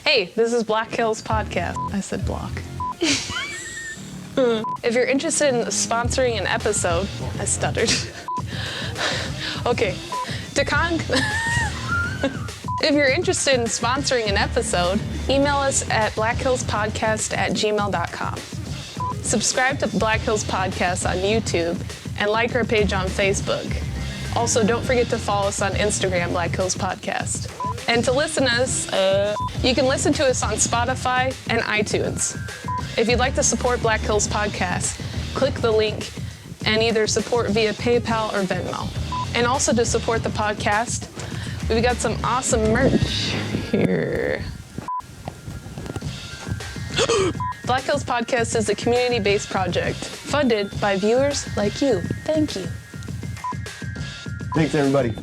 Hey, this is Black Hills Podcast. I said block. If you're interested in sponsoring an episode, I stuttered. Okay, if you're interested in sponsoring an episode, email us at blackhillspodcast@gmail.com. Subscribe to Black Hills Podcast on YouTube and like our page on Facebook. Also, don't forget to follow us on Instagram, Black Hills Podcast. And to listen to us, you can listen to us on Spotify and iTunes. If you'd like to support Black Hills Podcast, click the link and either support via PayPal or Venmo. And also to support the podcast, we've got some awesome merch here. Black Hills Podcast is a community-based project funded by viewers like you. Thank you. Thanks, everybody.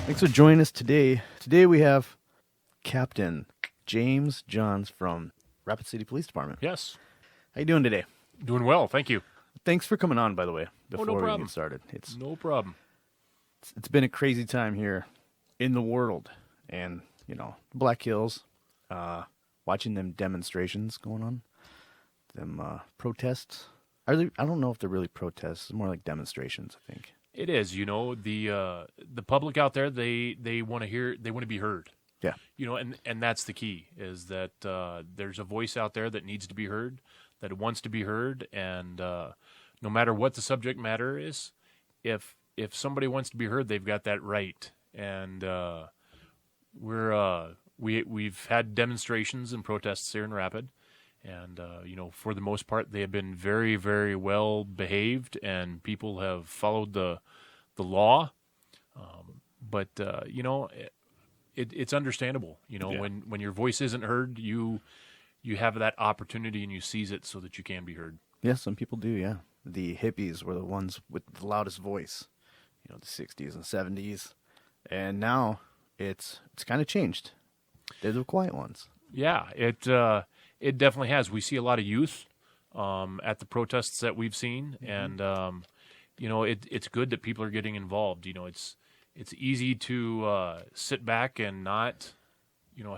Thanks for joining us today. Today we have Captain James Johns from Rapid City Police Department. Yes. How you doing today? Doing well, thank you. Thanks for coming on, by the way, before no we problem. get started. No problem. It's been a crazy time here in the world, and Black Hills, watching them demonstrations going on, them protests. I don't know if they're really protests. It's more like demonstrations, I think. It is, the public out there, they want to hear, they want to be heard. Yeah. And that's the key, is that there's a voice out there that needs to be heard, that wants to be heard, and no matter what the subject matter is, if somebody wants to be heard, they've got that right. And we've had demonstrations and protests here in Rapid, and for the most part, they have been very, very well behaved, and people have followed the law. But it's understandable. When your voice isn't heard, you have that opportunity and you seize it so that you can be heard. Yeah, some people do. Yeah, the hippies were the ones with the loudest voice. The 60s and 70s, and now it's kind of changed. They're the quiet ones. Yeah, it definitely has. We see a lot of youth at the protests that we've seen, and it's good that people are getting involved. It's easy to sit back and not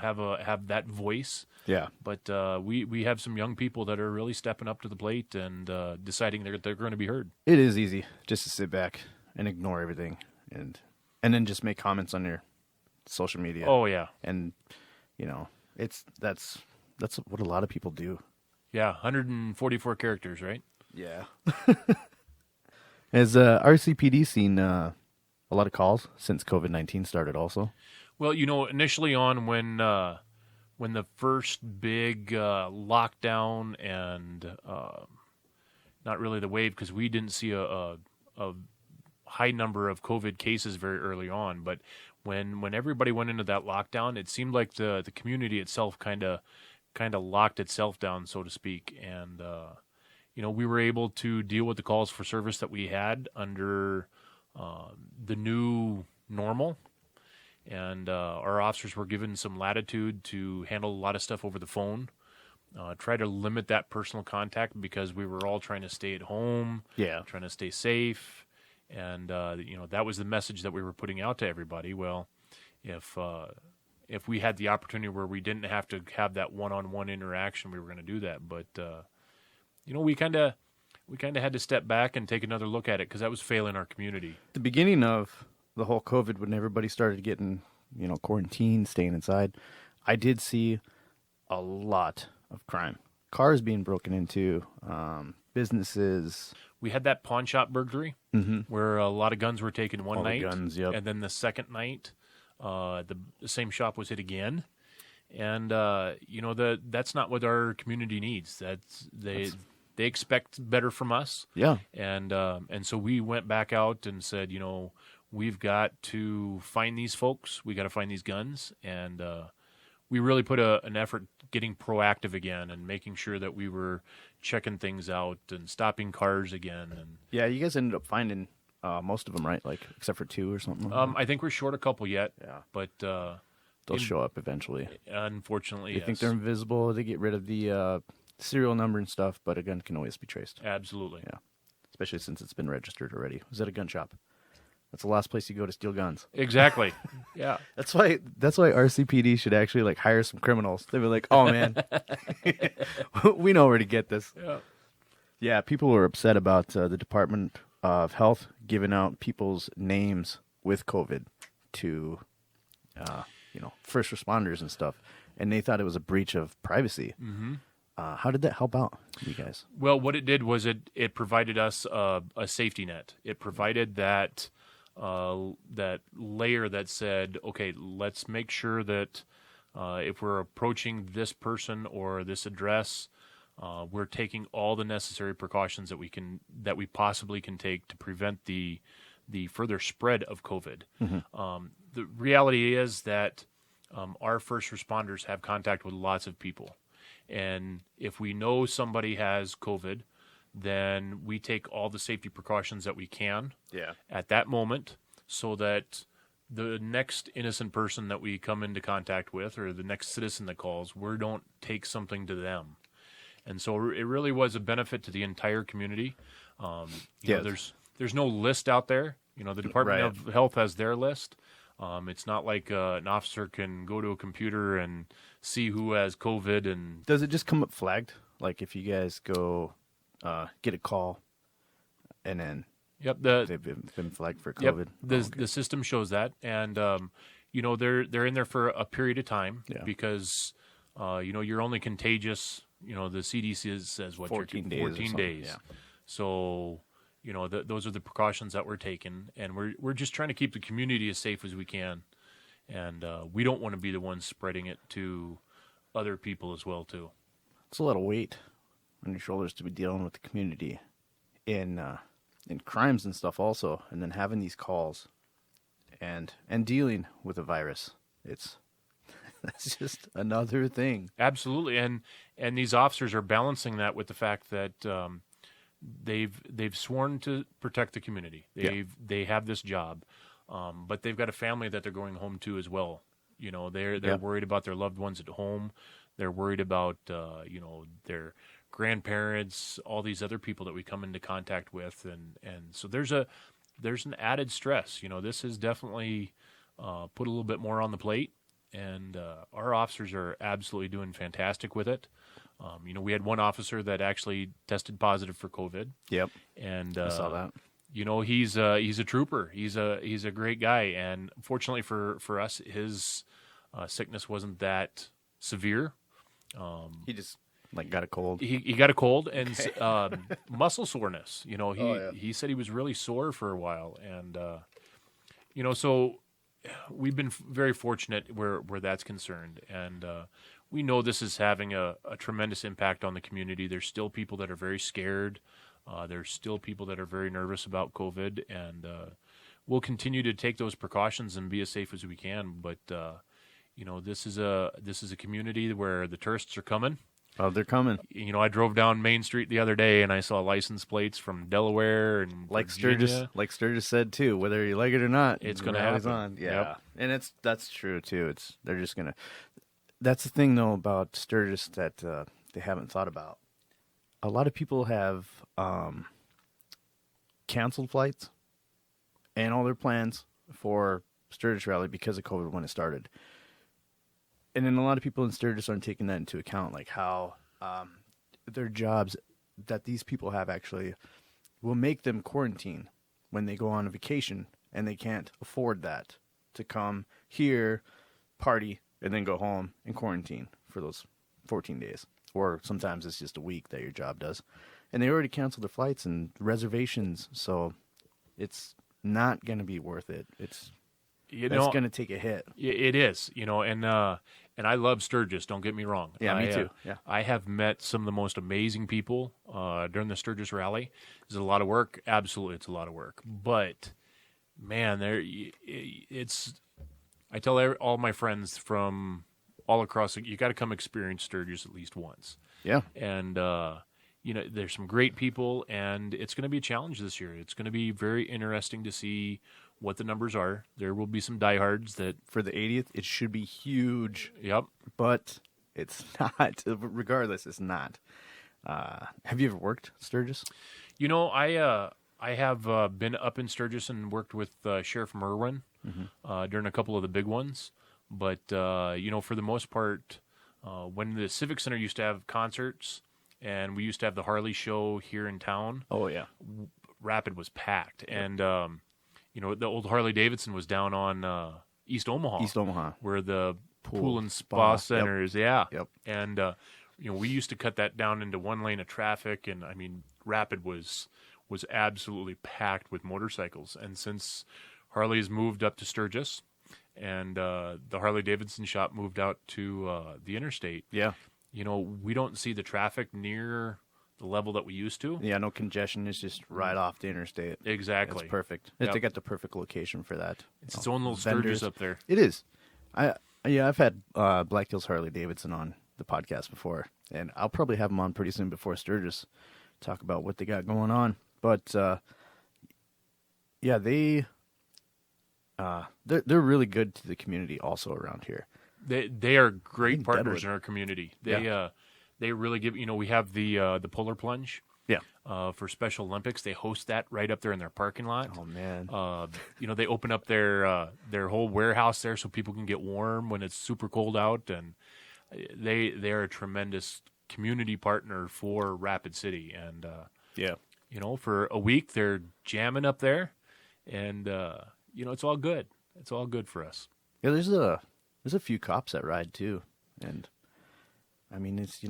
have that voice. Yeah, but we have some young people that are really stepping up to the plate and deciding they're going to be heard. It is easy just to sit back and ignore everything, and then just make comments on your social media. Oh yeah, and that's what a lot of people do. Yeah, 144 characters, right? Yeah. Has RCPD seen a lot of calls since COVID-19 started? Also, well, initially on when the first big lockdown and not really the wave, because we didn't see a high number of COVID cases very early on, but when everybody went into that lockdown, it seemed like the community itself kind of locked itself down, so to speak, and we were able to deal with the calls for service that we had under the new normal, and our officers were given some latitude to handle a lot of stuff over the phone, try to limit that personal contact because we were all trying to stay at home, trying to stay safe. And that was the message that we were putting out to everybody. Well, if we had the opportunity where we didn't have to have that one-on-one interaction, we were going to do that. But we kind of had to step back and take another look at it because that was failing our community. The beginning of the whole COVID, when everybody started getting quarantined, staying inside, I did see a lot of crime, cars being broken into, businesses. We had that pawn shop burglary where a lot of guns were taken one night. Guns, yep. And then the second night, the same shop was hit again. And, that's not what our community needs. They expect better from us. Yeah. And so we went back out and said, we've got to find these folks. We got to find these guns. And we really put an effort getting proactive again and making sure that we were checking things out and stopping cars again. And yeah, you guys ended up finding most of them, right? Like except for 2 or something. I think we're short a couple yet. Yeah, but they'll show up eventually. Unfortunately, you think they're invisible? They get rid of the serial number and stuff, but a gun can always be traced. Absolutely. Yeah, especially since it's been registered already. It was at a gun shop. That's the last place you go to steal guns. Exactly. Yeah. That's why RCPD should actually like hire some criminals. They'd be like, "Oh man, we know where to get this." Yeah. Yeah, people were upset about the Department of Health giving out people's names with COVID to, first responders and stuff, and they thought it was a breach of privacy. Mm-hmm. How did that help out you guys? Well, what it did was it provided us a safety net. It provided that layer that said, okay, let's make sure that if we're approaching this person or this address, we're taking all the necessary precautions that we possibly can take to prevent the further spread of COVID. Mm-hmm. The reality is that our first responders have contact with lots of people. And if we know somebody has COVID, then we take all the safety precautions that we can at that moment so that the next innocent person that we come into contact with or the next citizen that calls, we don't take something to them. And so it really was a benefit to the entire community. There's no list out there. The Department of Health has their list. It's not like an officer can go to a computer and see who has COVID. And does it just come up flagged? Like if you guys go get a call, and then they've been flagged for COVID. Yep, the system shows that, and they're in there for a period of time because you're only contagious. The CDC says 14 days. 14 days. Yeah. So. Those are the precautions that we're taking, and we're just trying to keep the community as safe as we can, and we don't want to be the ones spreading it to other people as well too. It's a lot of weight on your shoulders to be dealing with the community in crimes and stuff also, and then having these calls and dealing with a virus. That's just another thing. Absolutely, and these officers are balancing that with the fact that. They've sworn to protect the community. They have this job, but they've got a family that they're going home to as well. They're worried about their loved ones at home. They're worried about their grandparents, all these other people that we come into contact with, and so there's an added stress. This has definitely put a little bit more on the plate, and our officers are absolutely doing fantastic with it. We had one officer that actually tested positive for COVID. Yep. And I saw that. He's a trooper. He's a great guy. And fortunately for us, his sickness wasn't that severe. He just got a cold. He got a cold and muscle soreness. He said he was really sore for a while, and so we've been very fortunate where that's concerned, and. We know this is having a tremendous impact on the community. There's still people that are very scared. There's still people that are very nervous about COVID, and we'll continue to take those precautions and be as safe as we can. But this is a community where the tourists are coming. Oh, they're coming. I drove down Main Street the other day and I saw license plates from Delaware and Virginia. Like Sturgis said too, whether you like it or not, it's going to happen. On. Yeah, and that's true too. They're just gonna. That's the thing, though, about Sturgis that they haven't thought about. A lot of people have canceled flights and all their plans for Sturgis Rally because of COVID when it started. And then a lot of people in Sturgis aren't taking that into account, like how their jobs that these people have actually will make them quarantine when they go on a vacation, and they can't afford that to come here, party, and then go home and quarantine for those 14 days. Or sometimes it's just a week that your job does. And they already canceled their flights and reservations, so it's not going to be worth it. It's going to take a hit. It is, and I love Sturgis, don't get me wrong. Yeah, me too. Yeah. I have met some of the most amazing people during the Sturgis Rally. Is it a lot of work? Absolutely, it's a lot of work. But, man, I tell all my friends from all across, you got to come experience Sturgis at least once. Yeah. And, there's some great people, and it's going to be a challenge this year. It's going to be very interesting to see what the numbers are. There will be some diehards that... For the 80th, it should be huge. Yep. But it's not. Regardless, it's not. Have you ever worked Sturgis? I have been up in Sturgis and worked with Sheriff Merwin during a couple of the big ones. But, for the most part, when the Civic Center used to have concerts and we used to have the Harley show here in town. Oh, yeah. Rapid was packed. Yep. And, the old Harley Davidson was down on East Omaha. Where the pool and spa center is. Yeah. Yep. And, we used to cut that down into one lane of traffic. And, I mean, Rapid was absolutely packed with motorcycles. And since Harley's moved up to Sturgis and the Harley Davidson shop moved out to the interstate, we don't see the traffic near the level that we used to. Yeah, no congestion. It's just right off the interstate. Exactly. It's perfect. They got the perfect location for that. It's its own little Sturgis up there. It is. I've had Black Hills Harley Davidson on the podcast before, and I'll probably have them on pretty soon before Sturgis, talk about what they got going on. But they're really good to the community also around here. They are great partners in our community. They really give. We have the Polar Plunge. Yeah. For Special Olympics, they host that right up there in their parking lot. Oh man. They open up their whole warehouse there so people can get warm when it's super cold out, and they are a tremendous community partner for Rapid City. And for a week they're jamming up there, and it's all good. It's all good for us. Yeah, there's a few cops that ride too, and I mean it's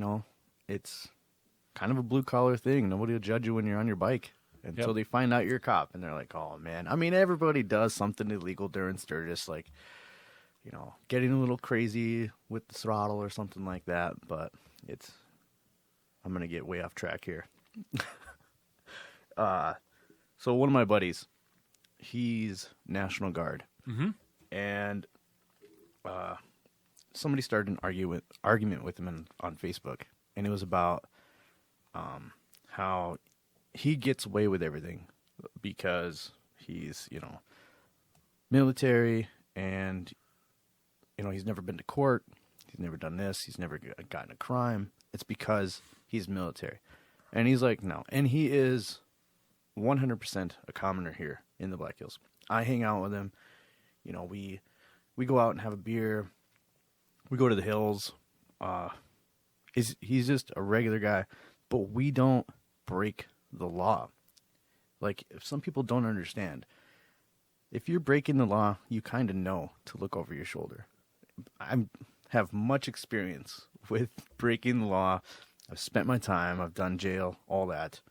kind of a blue collar thing. Nobody will judge you when you're on your bike until they find out you're a cop, and they're like, "Oh man!" I mean, everybody does something illegal during Sturgis, like getting a little crazy with the throttle or something like that. But I'm gonna get way off track here. So one of my buddies, he's National Guard, and somebody started an argument with him on Facebook, and it was about how he gets away with everything because he's military, and he's never been to court, he's never done this, he's never gotten a crime. It's because he's military. And he's like, no. And he is 100% a commoner here in the Black Hills. I hang out with him. We go out and have a beer. We go to the hills. He's just a regular guy. But we don't break the law. Like, if some people don't understand, if you're breaking the law, you kind of know to look over your shoulder. I have much experience with breaking the law. I've spent my time. I've done jail, all that.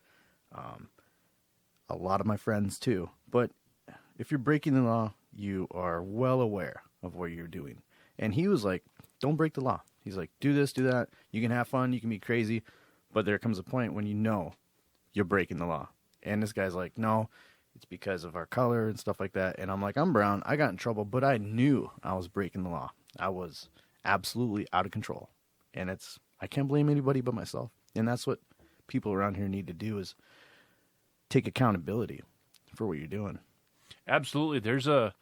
A lot of my friends, too. But if you're breaking the law, you are well aware of what you're doing. And he was like, don't break the law. He's like, do this, do that. You can have fun. You can be crazy. But there comes a point when you're breaking the law. And this guy's like, no, it's because of our color and stuff like that. And I'm like, I'm brown. I got in trouble, but I knew I was breaking the law. I was absolutely out of control. And I can't blame anybody but myself. And that's what people around here need to do, is take accountability for what you're doing. Absolutely. There's a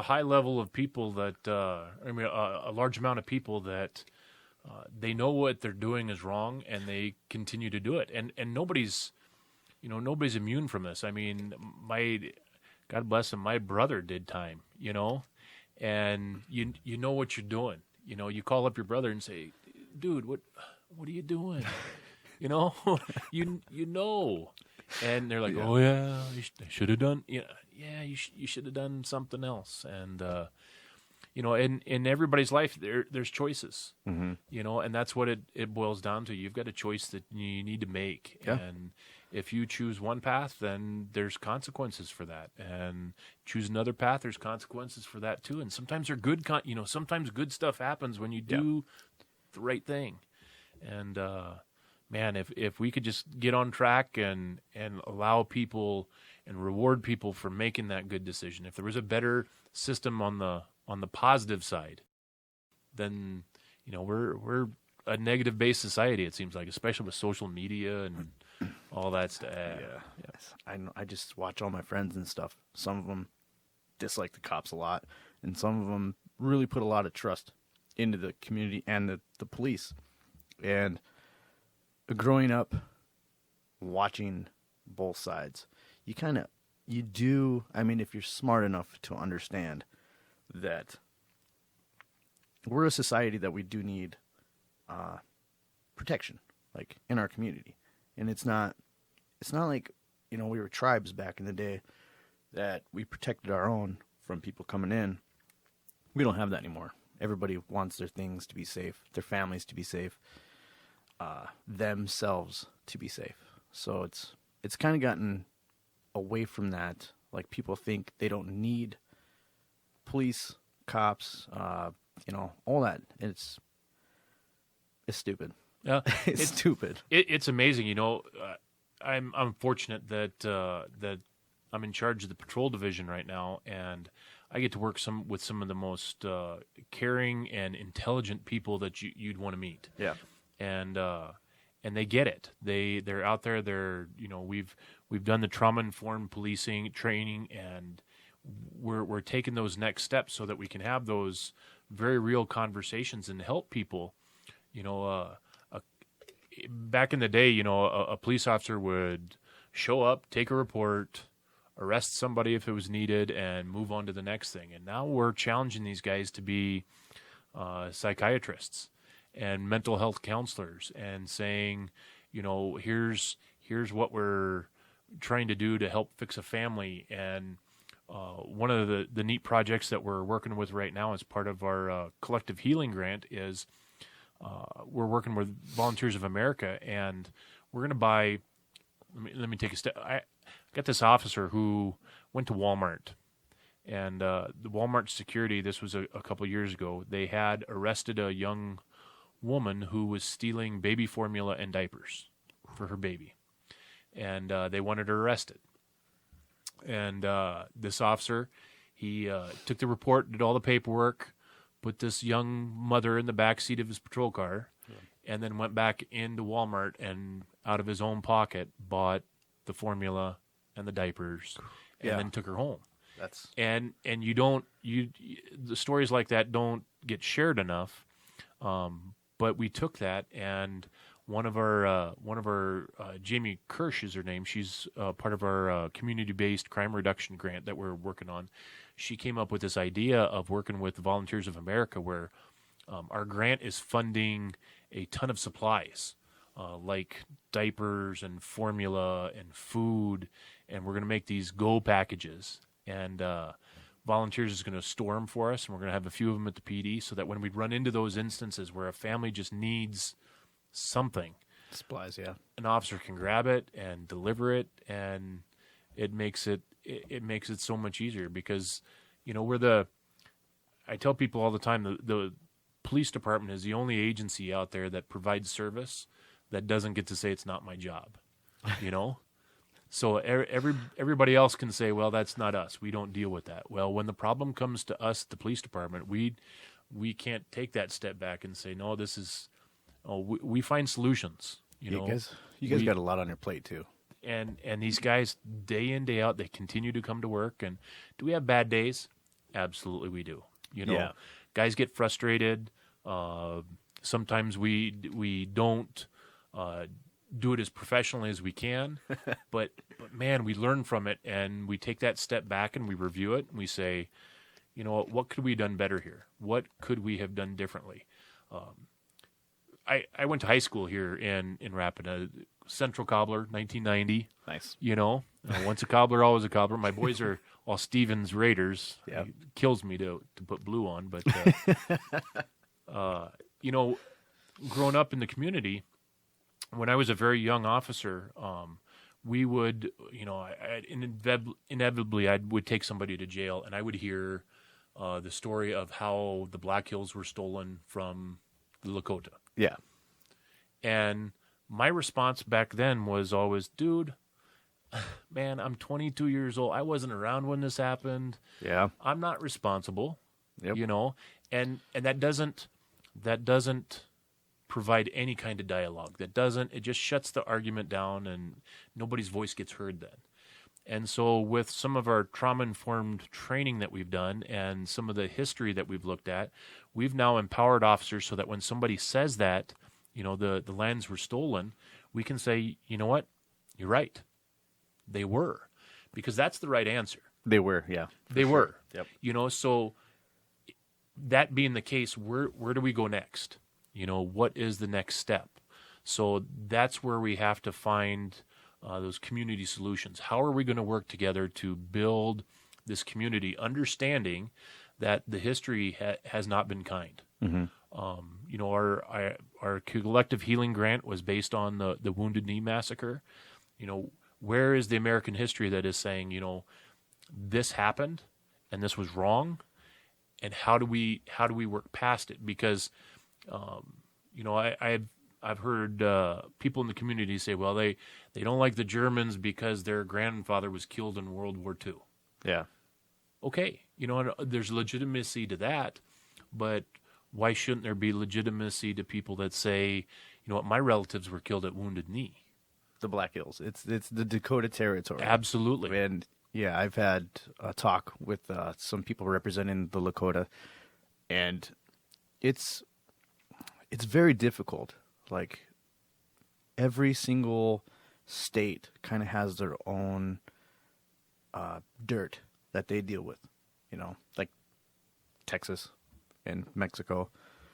high level of people that, a large amount of people that they know what they're doing is wrong, and they continue to do it. And nobody's immune from this. I mean, God bless him, my brother did time, and you know what you're doing. You call up your brother and say, dude, what are you doing? you know, and they're like, oh yeah, I should have done, you should have done something else. And, in everybody's life, there's choices, and that's what it boils down to. You've got a choice that you need to make. Yeah. And if you choose one path, then there's consequences for that. And choose another path, there's consequences for that too. And sometimes they're good, sometimes good stuff happens when you do the right thing. And, man, if we could just get on track and allow people and reward people for making that good decision. If there was a better system on the positive side, then we're a negative based society, it seems like, especially with social media and all that stuff. I just watch all my friends and stuff. Some of them dislike the cops a lot, and some of them really put a lot of trust into the community and the police. And growing up watching both sides. I mean, if you're smart enough to understand that we're a society that we do need protection, like in our community. And it's not like, we were tribes back in the day that we protected our own from people coming in. We don't have that anymore. Everybody wants their things to be safe, their families to be safe, themselves to be safe. So it's kind of gotten away from that. Like, people think they don't need police, cops, all that. It's stupid. Yeah, it's stupid. It's amazing. I'm fortunate that I'm in charge of the patrol division right now, and I get to work with some of the most caring and intelligent people that you'd want to meet. Yeah, and they get it. They're out there. We've done the trauma-informed policing training, and we're taking those next steps so that we can have those very real conversations and help people. Back in the day, a police officer would show up, take a report, arrest somebody if it was needed, and move on to the next thing. And now we're challenging these guys to be psychiatrists and mental health counselors, and saying, here's what we're trying to do to help fix a family. And one of the neat projects that we're working with right now as part of our collective healing grant is we're working with Volunteers of America, and we're going to buy. Let me take a step. I got this officer who went to Walmart, and the Walmart security. This was a couple years ago. They had arrested a young woman who was stealing baby formula and diapers for her baby, and they wanted her arrested. And this officer, he took the report, did all the paperwork, put this young mother in the back seat of his patrol car, and then went back into Walmart and out of his own pocket bought the formula and the diapers, and then took her home. And the stories like that don't get shared enough. But we took that, and one of our Jamie Kirsch is her name. She's part of our community-based crime reduction grant that we're working on. She came up with this idea of working with the Volunteers of America, where our grant is funding a ton of supplies, like diapers and formula and food, and we're going to make these go packages. And Volunteers is going to store them for us, and we're going to have a few of them at the PD, so that when we run into those instances where a family just needs something, supplies, an officer can grab it and deliver it, and it makes it so much easier. Because I tell people all the time, the police department is the only agency out there that provides service that doesn't get to say it's not my job. So everybody else can say, well, that's not us. We don't deal with that. Well, when the problem comes to us, the police department, we can't take that step back and say, no, this is. We find solutions. You guys got a lot on your plate too. And these guys, day in, day out, they continue to come to work. And do we have bad days? Absolutely, we do. Guys get frustrated. Sometimes we don't do it as professionally as we can, but man, we learn from it, and we take that step back and we review it, and we say, what could we have done better here? What could we have done differently? I went to high school here in Rapid, Central Cobbler, 1990. Nice. Once a cobbler, always a cobbler. My boys are all Stevens Raiders. Yeah. It kills me to put blue on, but growing up in the community, when I was a very young officer, we would, inevitably I would take somebody to jail, and I would hear the story of how the Black Hills were stolen from the Dakota. Yeah. And my response back then was always, dude, man, I'm 22 years old. I wasn't around when this happened. Yeah. I'm not responsible. Yep. And that doesn't provide any kind of dialogue. It just shuts the argument down, and nobody's voice gets heard then. And so with some of our trauma-informed training that we've done and some of the history that we've looked at, we've now empowered officers so that when somebody says that, the lands were stolen, we can say, you know what, you're right. they were, because that's the right answer. They were, yeah. They were. Yep. So that being the case, where do we go next? What is the next step? So that's where we have to find those community solutions. How are we going to work together to build this community, understanding that the history has not been kind? Mm-hmm. Our collective healing grant was based on the Wounded Knee massacre. Where is the American history that is saying, this happened and this was wrong, and how do we work past it? Because I've heard people in the community say, well, they don't like the Germans because their grandfather was killed in World War II. Yeah. Okay, there's legitimacy to that, but why shouldn't there be legitimacy to people that say, my relatives were killed at Wounded Knee? The Black Hills. It's the Dakota territory. Absolutely. And yeah, I've had a talk with some people representing the Lakota, and it's very difficult. Like, every single state kind of has their own dirt that they deal with, like Texas and Mexico.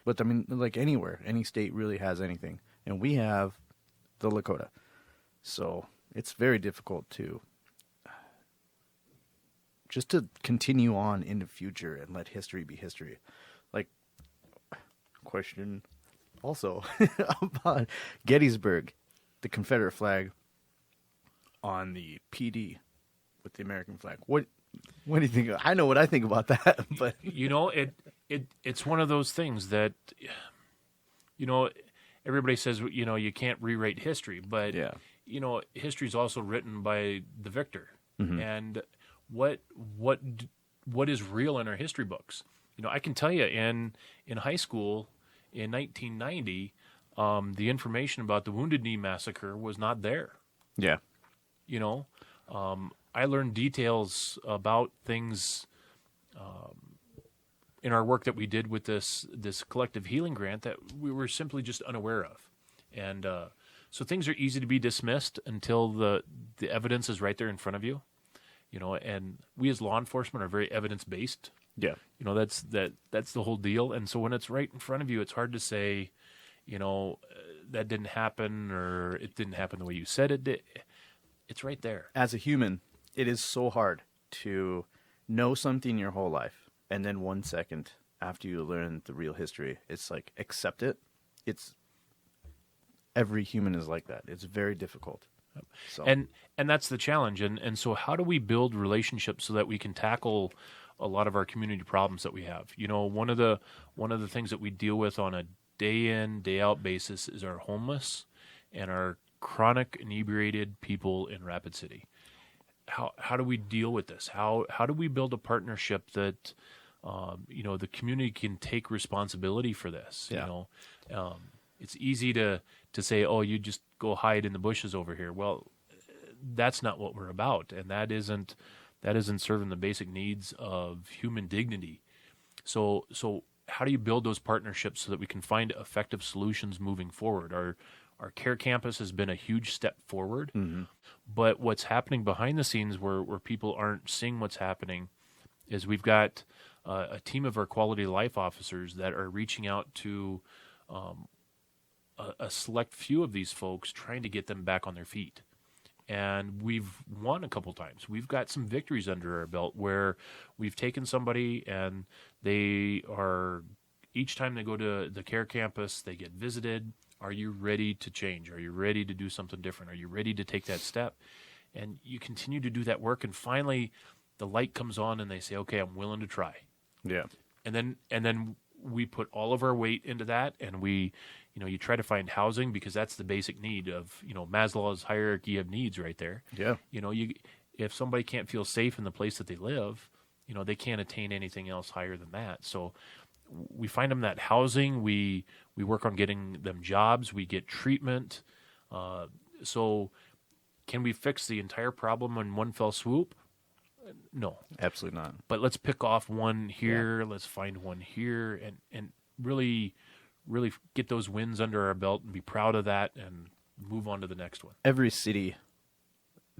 But I mean, like anywhere, any state really has anything. And we have the Lakota. So it's very difficult to continue on in the future and let history be history. Like, question also about Gettysburg, the Confederate flag on the PD with the American flag. What do you think? I know what I think about that, but it's one of those things that everybody says you can't rewrite history, but yeah. History is also written by the victor, Mm-hmm. and what is real in our history books. I can tell you in high school in 1990, the information about the Wounded Knee massacre was not there. Yeah. I learned details about things in our work that we did with this collective healing grant that we were simply just unaware of. And so things are easy to be dismissed until the evidence is right there in front of you. And we as law enforcement are very evidence-based. Yeah. That's the whole deal. And so when it's right in front of you, it's hard to say, that didn't happen, or it didn't happen the way you said it did. It's right there. As a human, it is so hard to know something your whole life, and then 1 second after you learn the real history, it's like, accept it. Every human is like that. It's very difficult. So. And that's the challenge. And so how do we build relationships so that we can tackle a lot of our community problems that we have? One of the things that we deal with on a day in, day out basis is our homeless and our chronic inebriated people in Rapid City. How do we deal with this? How do we build a partnership that the community can take responsibility for this? Yeah. It's easy to say, oh, you just go hide in the bushes over here. Well, that's not what we're about, and that isn't serving the basic needs of human dignity. So how do you build those partnerships so that we can find effective solutions moving forward? Our care campus has been a huge step forward, mm-hmm. but what's happening behind the scenes where people aren't seeing what's happening is we've got a team of our quality of life officers that are reaching out to a select few of these folks, trying to get them back on their feet. And we've won a couple times. We've got some victories under our belt where we've taken somebody and they are, each time they go to the care campus, they get visited. Are you ready to change? Are you ready to do something different? Are you ready to take that step? And you continue to do that work, and finally the light comes on and they say, okay, I'm willing to try. Yeah. And then we put all of our weight into that, and we, you try to find housing, because that's the basic need of, Maslow's hierarchy of needs right there. Yeah. If somebody can't feel safe in the place that they live, they can't attain anything else higher than that. So we find them that housing, we work on getting them jobs, we get treatment. So can we fix the entire problem in one fell swoop? No. Absolutely not. But let's pick off one here, let's find one here, and really get those wins under our belt and be proud of that and move on to the next one. Every city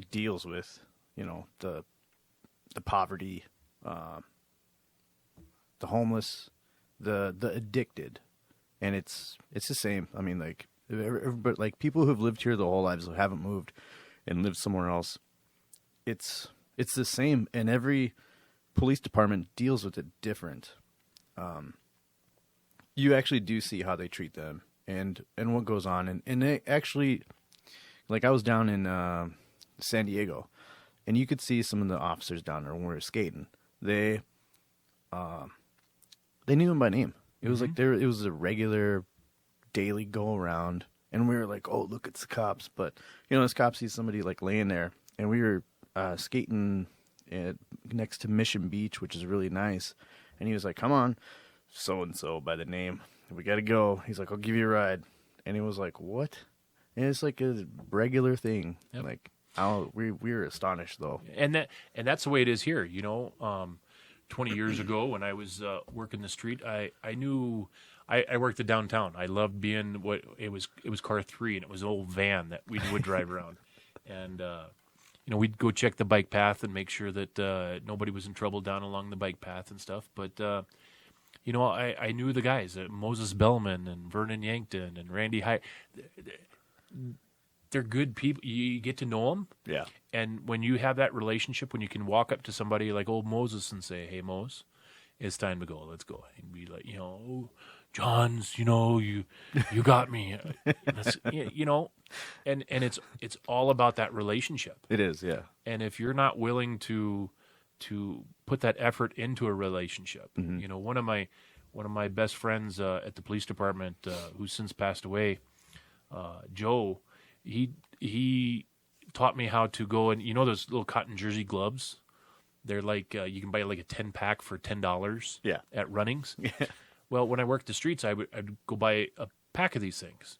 deals with, the poverty, the homeless, the addicted, and it's the same. I mean, like, but like people who've lived here their whole lives who haven't moved and lived somewhere else, it's the same, and every police department deals with it different. You actually do see how they treat them and what goes on, and they actually, like, I was down in San Diego, and you could see some of the officers down there when we were skating. They knew him by name. It was like it was a regular daily go around, and we were like, "Oh, look, it's the cops!" But this cop sees somebody like laying there, and we were skating next to Mission Beach, which is really nice. And he was like, "Come on, so and so by the name, we got to go." He's like, "I'll give you a ride," and he was like, "What?" And it's like a regular thing. Yep. Like, we were astonished though, and that's the way it is here. 20 years ago when I was working the street, I knew I worked the downtown. I loved being it was car 3, and it was an old van that we would drive around, and we'd go check the bike path and make sure that nobody was in trouble down along the bike path and stuff. But I knew the guys, Moses Bellman and Vernon Yankton and Randy High. They're good people. You get to know them. Yeah. And when you have that relationship, when you can walk up to somebody like old Moses and say, "Hey, Mose, it's time to go. Let's go." And be like, "Oh, Johns, you got me." And it's all about that relationship. It is, yeah. And if you're not willing to put that effort into a relationship, one of my best friends at the police department, who's since passed away, Joe. He taught me how to go, and those little cotton jersey gloves. They're like you can buy like a 10-pack for $10. Yeah. At Runnings. Yeah. Well, when I worked the streets, I'd go buy a pack of these things,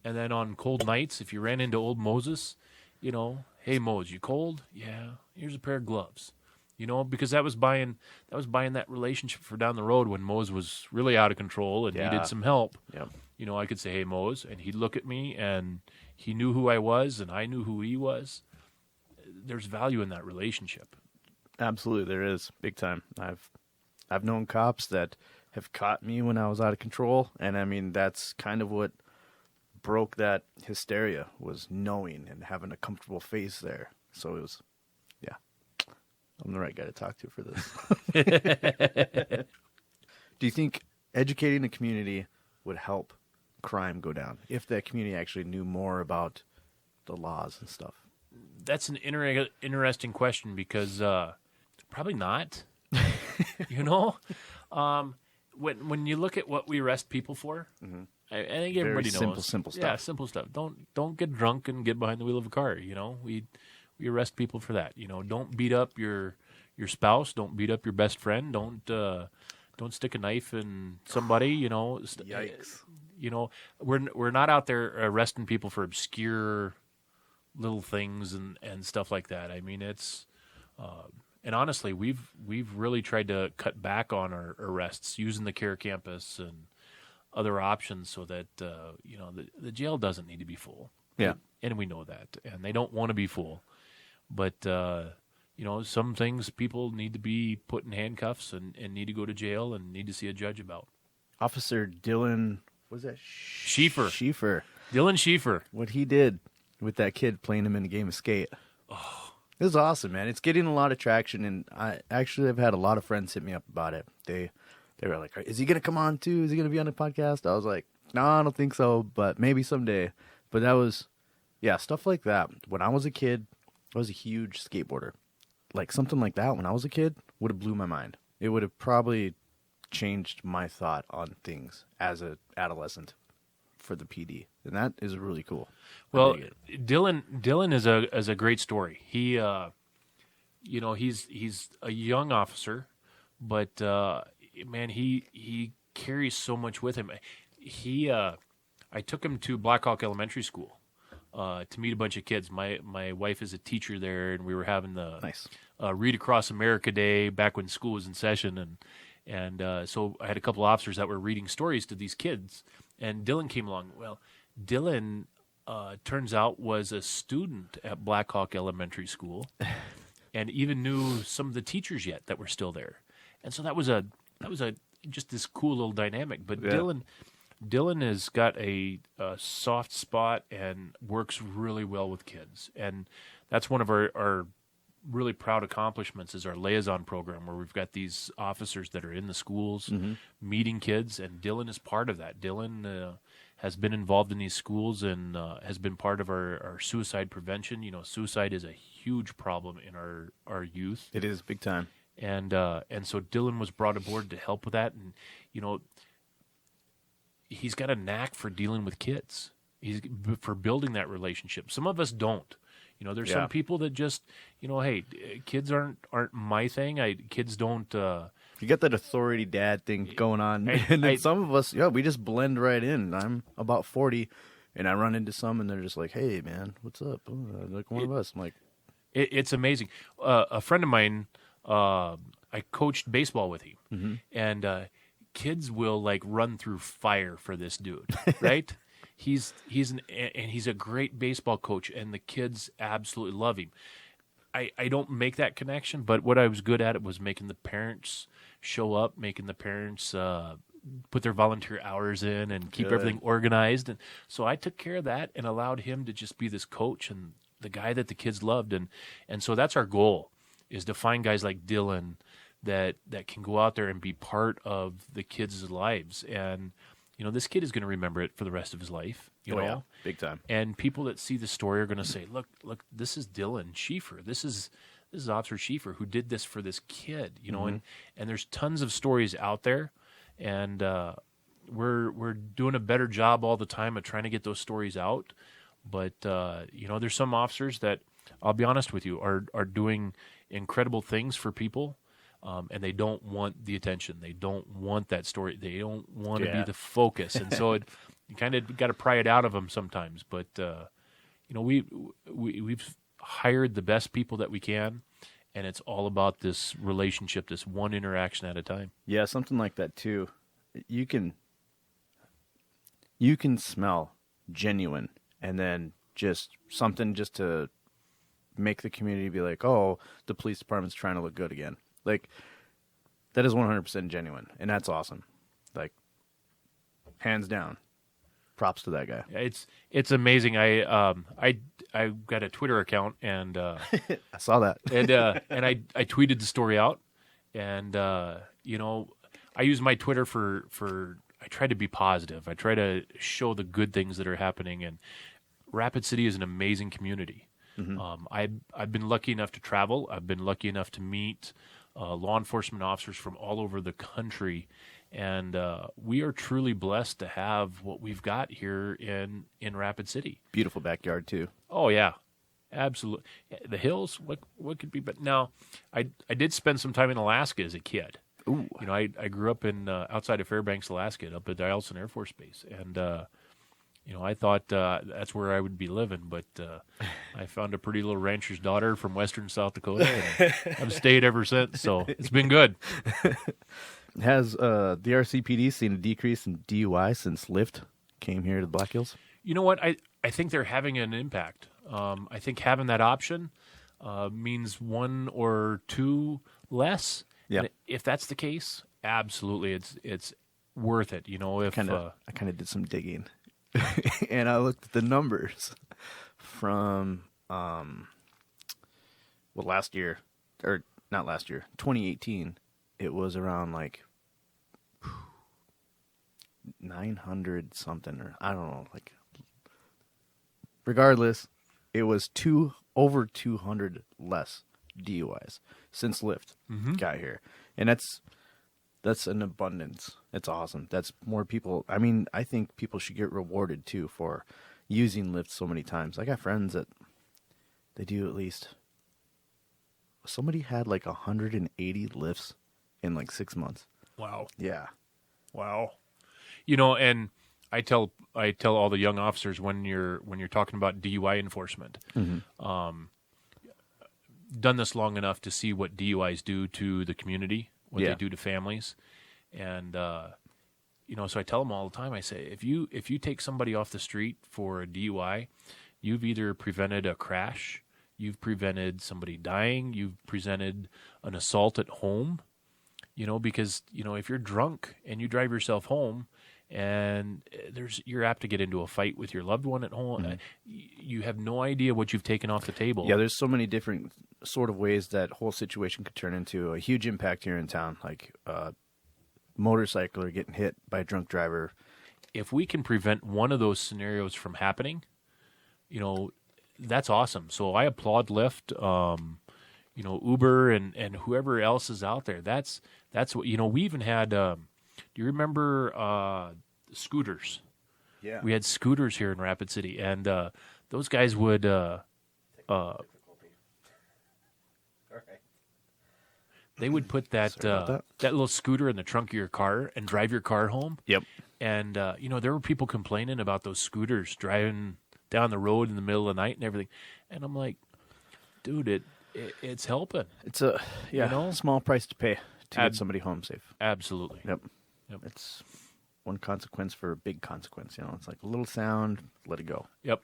and then on cold nights, if you ran into old Moses, "Hey Mose, you cold? Yeah, here's a pair of gloves." Because that was buying that relationship for down the road when Mose was really out of control and needed some help. Yep. I could say, "Hey Mose," and he'd look at me, and he knew who I was, and I knew who he was. There's value in that relationship. Absolutely, there is, big time. I've known cops that have caught me when I was out of control, and I mean that's kind of what broke that hysteria, was knowing and having a comfortable face there. So it was, yeah, I'm the right guy to talk to for this. Do you think educating the community would help crime go down if that community actually knew more about the laws and stuff? That's an interesting question because probably not. When you look at what we arrest people for, I think everybody knows simple stuff. Yeah, simple stuff. Don't get drunk and get behind the wheel of a car. We arrest people for that. Don't beat up your spouse. Don't beat up your best friend. Don't stick a knife in somebody. Yikes. We're not out there arresting people for obscure little things and stuff like that. I mean, it's and honestly, we've really tried to cut back on our arrests using the care campus and other options so that the jail doesn't need to be full. Yeah, and we know that, and they don't want to be full, but some things people need to be put in handcuffs and need to go to jail and need to see a judge about. Officer Dylan. Was that Schieffer? Dylan Schieffer. What he did with that kid playing him in a game of skate. Oh, it was awesome, man. It's getting a lot of traction, and I've had a lot of friends hit me up about it. They were like, "Is he gonna come on too? Is he gonna be on the podcast?" I was like, "No, I don't think so, but maybe someday." But that was, stuff like that. When I was a kid, I was a huge skateboarder. Like something like that when I was a kid would have blew my mind. It would have probably changed my thought on things as an adolescent for the PD, and that is really cool. Well, Dylan is a great story. He, he's a young officer, but man, he carries so much with him. I took him to Blackhawk Elementary School to meet a bunch of kids. My wife is a teacher there, and we were having the nice Read Across America Day back when school was in session, and so I had a couple officers that were reading stories to these kids, and Dylan came along. Well, Dylan turns out was a student at Blackhawk Elementary School, and even knew some of the teachers yet that were still there. And so that was a just this cool little dynamic. But Yeah. Dylan has got a soft spot and works really well with kids, and that's one of our really proud accomplishments is our liaison program, where we've got these officers that are in the schools meeting kids, and Dylan is part of that. Dylan has been involved in these schools and has been part of our suicide prevention. You know, suicide is a huge problem in our youth. It is big time. And so Dylan was brought aboard to help with that, and you know, he's got a knack for dealing with kids. He's for building that relationship. Some of us don't. You know, there's some people that just, you know, hey, kids aren't my thing. Kids don't. You got that authority dad thing going on, and then some of us, we just blend right in. I'm about 40, and I run into some, and they're just like, "Hey, man, what's up?" Like one of us. I'm like, it's amazing. A friend of mine, I coached baseball with him, and kids will like run through fire for this dude, right? He's a great baseball coach, and the kids absolutely love him. I don't make that connection, but what I was good at it was making the parents show up, making the parents put their volunteer hours in and keep everything organized. And so I took care of that and allowed him to just be this coach and the guy that the kids loved. And so that's our goal, is to find guys like Dylan that can go out there and be part of the kids' lives. And you know, this kid is going to remember it for the rest of his life. You know, yeah, big time. And people that see the story are going to say, "Look, this is Dylan Schieffer. This is Officer Schieffer who did this for this kid." You know, and there's tons of stories out there, and we're doing a better job all the time of trying to get those stories out. But you know, there's some officers that, I'll be honest with you, are doing incredible things for people. And they don't want the attention. They don't want that story. They don't want to be the focus. And so you kind of got to pry it out of them sometimes. But you know, we've hired the best people that we can, and it's all about this relationship, this one interaction at a time. Yeah, something like that too. You can smell genuine, and then just something just to make the community be like, "Oh, the police department's trying to look good again." Like, that is 100% genuine, and that's awesome. Like, hands down, props to that guy. It's amazing. I got a Twitter account, and I saw that, and I tweeted the story out, and you know, I use my Twitter for I try to be positive. I try to show the good things that are happening, and Rapid City is an amazing community. I've been lucky enough to travel. I've been lucky enough to meet law enforcement officers from all over the country, and we are truly blessed to have what we've got here in Rapid City. Beautiful backyard too. Oh yeah, absolutely. The hills. What could be? But now, I did spend some time in Alaska as a kid. Ooh. You know, I grew up in outside of Fairbanks, Alaska, up at Eielson Air Force Base, and you know, I thought that's where I would be living, but I found a pretty little rancher's daughter from western South Dakota, and I've stayed ever since, so it's been good. Has the RCPD seen a decrease in DUI since Lyft came here to the Black Hills? You know what? I think they're having an impact. I think having that option means one or two less. Yeah. And if that's the case, absolutely, it's worth it. You know, if I kind of did some digging. And I looked at the numbers from, last year, or not last year, 2018, it was around like 900 something, or I don't know, like, regardless, it was over 200 less DUIs since Lyft got here. And that's an abundance. It's awesome. That's more people. I mean, I think people should get rewarded too for using Lyft so many times. I got friends that they do at least. Somebody had like 180 lifts in like 6 months. wow. Yeah. Wow. You know, and I tell all the young officers when you're talking about DUI enforcement, done this long enough to see what DUIs do to the community, what they do to families, and So I tell them all the time, I say, if you take somebody off the street for a DUI, you've either prevented a crash, you've prevented somebody dying, you've prevented an assault at home, because, if you're drunk and you drive yourself home and you're apt to get into a fight with your loved one at home, you have no idea what you've taken off the table. Yeah, there's so many different sort of ways that whole situation could turn into a huge impact here in town, like motorcycler getting hit by a drunk driver. If we can prevent one of those scenarios from happening, that's awesome. So I applaud Lyft, Uber and whoever else is out there. That's what, we even had, do you remember scooters? Yeah. We had scooters here in Rapid City, and those guys would, they would put that little scooter in the trunk of your car and drive your car home. Yep. And, there were people complaining about those scooters driving down the road in the middle of the night and everything. And I'm like, dude, it's helping. It's a small price to pay to get somebody home safe. Absolutely. Yep. It's one consequence for a big consequence. It's like a little sound, let it go. Yep.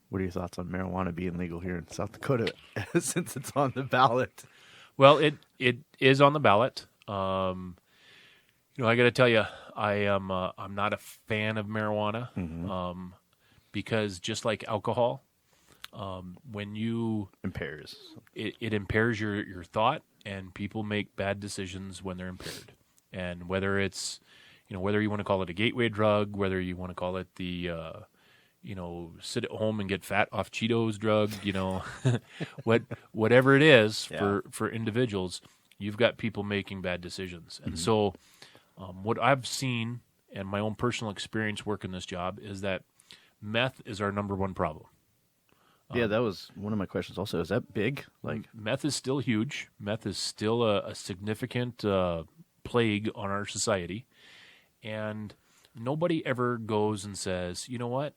What are your thoughts on marijuana being legal here in South Dakota since it's on the ballot? Well, it is on the ballot. I got to tell you, I'm not a fan of marijuana, because just like alcohol, when you impairs it impairs your thought, and people make bad decisions when they're impaired. And whether it's whether you want to call it a gateway drug, whether you want to call it the sit at home and get fat off Cheetos drug, whatever it is for individuals, you've got people making bad decisions. And so what I've seen and my own personal experience working this job is that meth is our number one problem. Yeah, that was one of my questions also. Is that big? Meth is still huge. Meth is still a significant plague on our society. And nobody ever goes and says, you know what?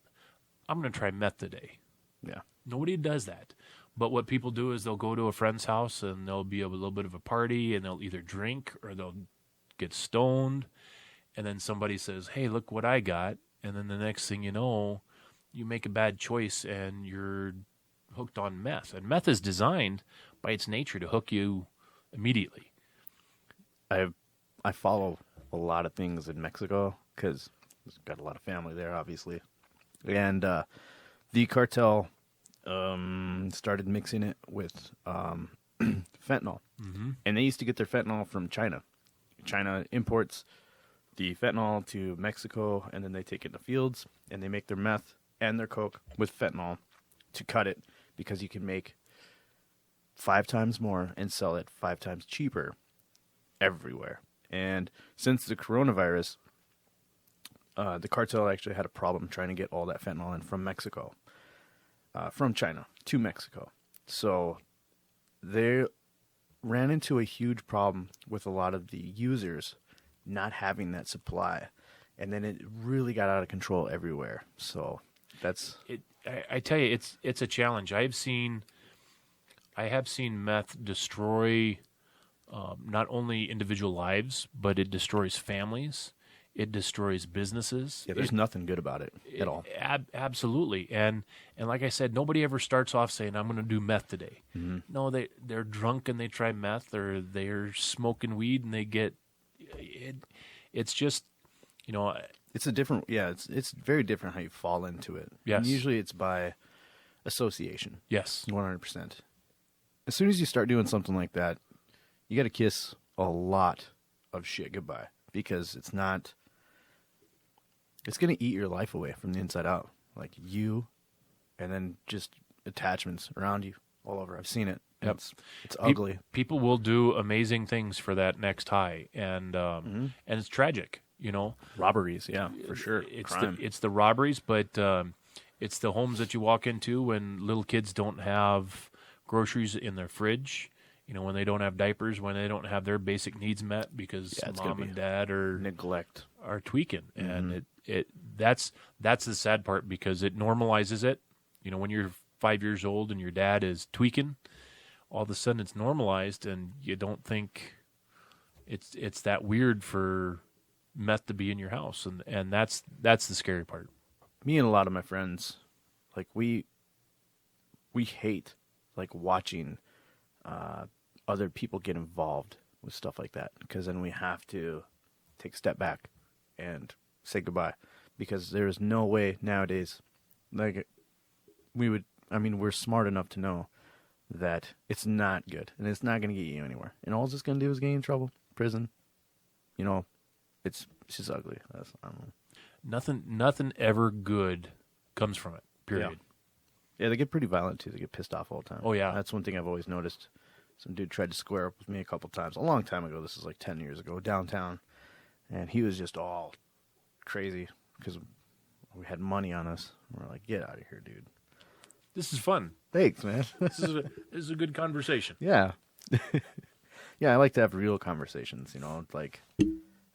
I'm going to try meth today. Yeah. Nobody does that. But what people do is they'll go to a friend's house and there'll be a little bit of a party, and they'll either drink or they'll get stoned. And then somebody says, hey, look what I got. And then the next thing you know, you make a bad choice and you're hooked on meth. And meth is designed by its nature to hook you immediately. I follow a lot of things in Mexico because I've got a lot of family there, obviously. And the cartel started mixing it with fentanyl. And they used to get their fentanyl from China. China imports the fentanyl to Mexico, and then they take it in the fields, and they make their meth and their coke with fentanyl to cut it, because you can make 5 times more and sell it 5 times cheaper everywhere. And since the coronavirus, the cartel actually had a problem trying to get all that fentanyl in from Mexico, from China to Mexico. So they ran into a huge problem with a lot of the users not having that supply. And then it really got out of control everywhere. So that's it. I tell you, it's a challenge. I have seen meth destroy not only individual lives, but it destroys families. It destroys businesses. Yeah, there's nothing good about it at all. Absolutely. And like I said, nobody ever starts off saying, I'm going to do meth today. No, they're drunk and they try meth, or they're smoking weed and they get it. It's just, it's a different, it's very different how you fall into it. Yes. And usually it's by association. Yes. 100%. As soon as you start doing something like that, you got to kiss a lot of shit goodbye, because it's going to eat your life away from the inside out. Like you, and then just attachments around you all over. I've seen it. Yep. It's ugly. People will do amazing things for that next high, and it's tragic, Robberies, yeah, for sure. It's the robberies, but it's the homes that you walk into when little kids don't have groceries in their fridge, when they don't have diapers, when they don't have their basic needs met because mom and dad are tweaking, and that's the sad part, because it normalizes it. When you're 5 years old and your dad is tweaking, all of a sudden it's normalized, and you don't think it's that weird for meth to be in your house, and that's the scary part. Me and a lot of my friends, like we hate like watching other people get involved with stuff like that, because then we have to take a step back and say goodbye, because there is no way nowadays, like we're smart enough to know that it's not good and it's not going to get you anywhere, and all it's just going to do is get you in trouble, prison. It's just ugly. I don't know. Nothing ever good comes from it. Period. Yeah, they get pretty violent too. They get pissed off all the time. Oh yeah, that's one thing I've always noticed. Some dude tried to square up with me a couple times a long time ago. This is like 10 years ago downtown, and he was just all crazy because we had money on us. We're like, get out of here, dude. This is fun. Thanks, man. This is a good conversation. Yeah. Yeah, I like to have real conversations, like,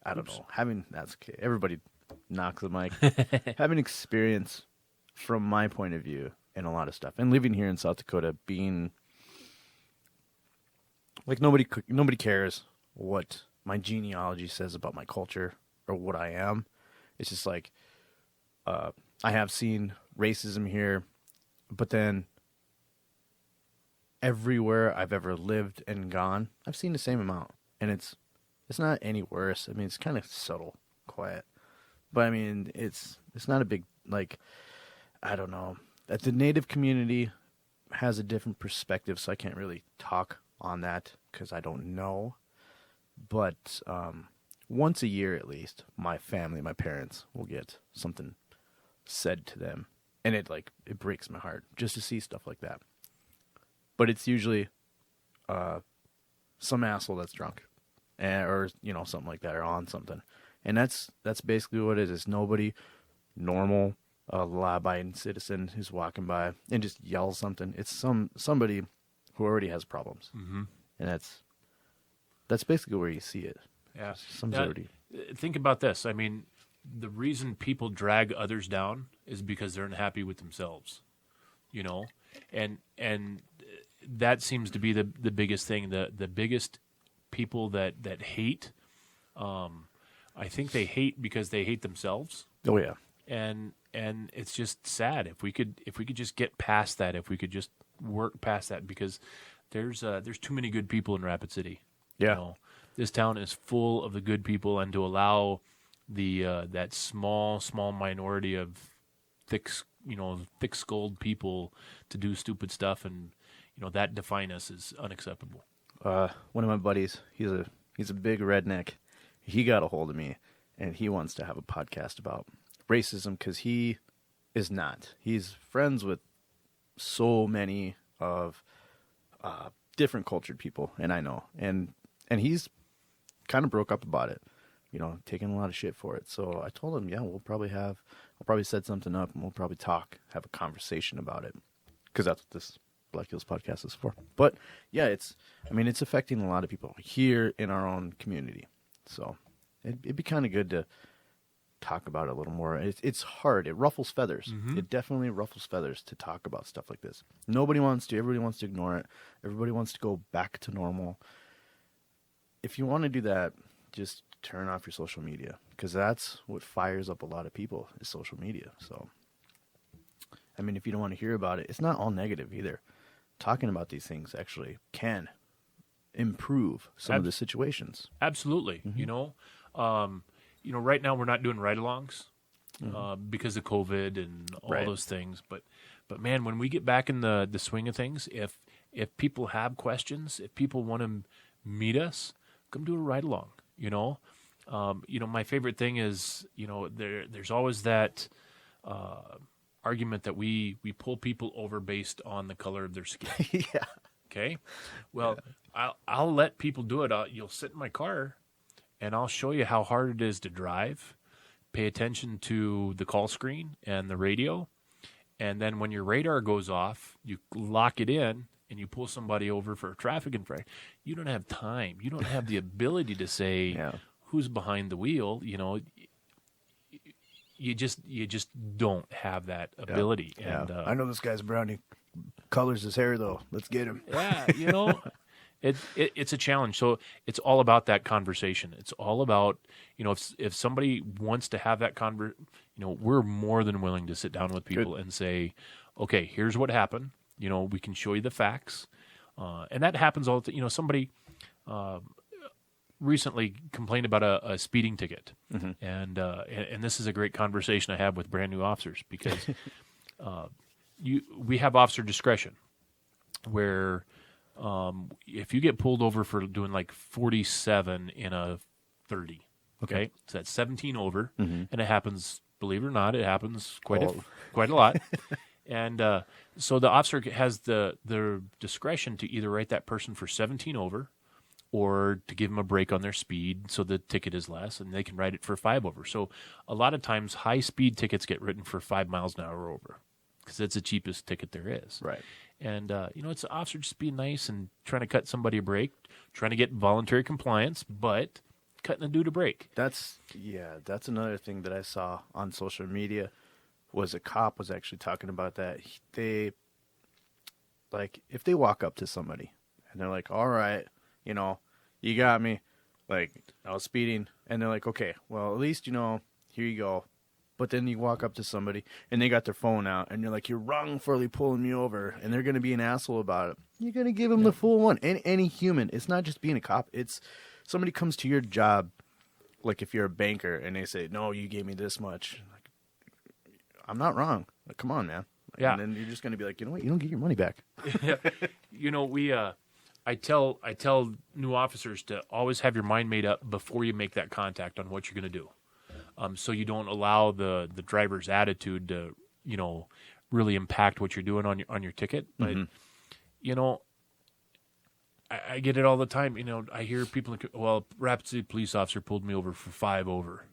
I don't know, that's okay. Everybody knocks the mic. Having experience from my point of view in a lot of stuff, and living here in South Dakota, being like, nobody cares what my genealogy says about my culture or what I am. It's just like, I have seen racism here, but then everywhere I've ever lived and gone, I've seen the same amount, and it's not any worse. I mean, it's kind of subtle, quiet, but I mean, it's not a big, like, I don't know. The Native community has a different perspective, so I can't really talk on that because I don't know. But once a year at least, my family, my parents, will get something said to them, and it breaks my heart just to see stuff like that. But it's usually some asshole that's drunk, or something like that, or on something, and that's basically what it is. It's nobody normal, law-abiding citizen who's walking by and just yells something. It's somebody who already has problems, and that's basically where you see it. Yeah, Somebody. Think about this. I mean, the reason people drag others down is because they're unhappy with themselves, and that seems to be the biggest thing. The biggest people that hate, I think they hate because they hate themselves. Oh yeah. And it's just sad. If we could just get past that, if we could just work past that, because there's too many good people in Rapid City. Yeah. This town is full of the good people, and to allow that small minority of thick-skulled people to do stupid stuff and that define us is unacceptable. One of my buddies, he's a big redneck. He got a hold of me, and he wants to have a podcast about racism, because he is not. He's friends with so many of different cultured people, and I know, and he's kind of broke up about it, taking a lot of shit for it. So I told him, yeah, I'll probably set something up, and we'll probably have a conversation about it, because that's what this Black Hills podcast is for. But yeah, it's affecting a lot of people here in our own community. So it'd be kind of good to talk about it a little more. It's hard. It ruffles feathers. Mm-hmm. It definitely ruffles feathers to talk about stuff like this. Nobody wants to. Everybody wants to ignore it. Everybody wants to go back to normal. If you want to do that, just turn off your social media, because that's what fires up a lot of people is social media. So, I mean, if you don't want to hear about it, it's not all negative either. Talking about these things actually can improve some of the situations. Absolutely. Mm-hmm. Right now we're not doing ride-alongs because of COVID and all those things. But man, when we get back in the swing of things, if people have questions, if people want to meet us, come do a ride-along. My favorite thing is, there's always that argument that we pull people over based on the color of their skin. Yeah. Okay. Well, yeah. I'll let people do it. You'll sit in my car, and I'll show you how hard it is to drive. Pay attention to the call screen and the radio, and then when your radar goes off, you lock it in, and you pull somebody over for a traffic infraction. You don't have time. You don't have the ability to say who's behind the wheel. You just don't have that ability. Yeah. And I know this guy's brown. He colors his hair though. Let's get him. Yeah, It's a challenge. So it's all about that conversation. It's all about, if somebody wants to have that we're more than willing to sit down with people and say, okay, here's what happened. We can show you the facts. And that happens all the time. Somebody recently complained about a speeding ticket. Mm-hmm. And this is a great conversation I have with brand new officers because we have officer discretion where if you get pulled over for doing like 47 in a 30, okay, so that's 17 over, and it happens, believe it or not, it happens quite a lot. And so the officer has the discretion to either write that person for 17 over or to give them a break on their speed so the ticket is less, and they can write it for 5 over. So a lot of times high-speed tickets get written for 5 miles an hour over because it's the cheapest ticket there is. Right. And, it's the officer just being nice and trying to cut somebody a break, trying to get voluntary compliance, but cutting a dude a break. That's another thing that I saw on social media was a cop was actually talking about that. They, like, if they walk up to somebody and they're like, all right, you got me, like, I was speeding, and they're like, okay, well, at least, here you go. But then you walk up to somebody, and they got their phone out, and you're like, you're wrongfully pulling me over, and they're going to be an asshole about it. You're going to give them the full one. Any human. It's not just being a cop. It's somebody comes to your job, like if you're a banker, and they say, no, you gave me this much. Like, I'm not wrong. Like, come on, man. Yeah. And then you're just going to be like, you know what? You don't get your money back. Yeah. I tell new officers to always have your mind made up before you make that contact on what you're going to do. So you don't allow the driver's attitude to, really impact what you're doing on your ticket. But, I get it all the time. I hear people, well, Rapid City police officer pulled me over for 5 over.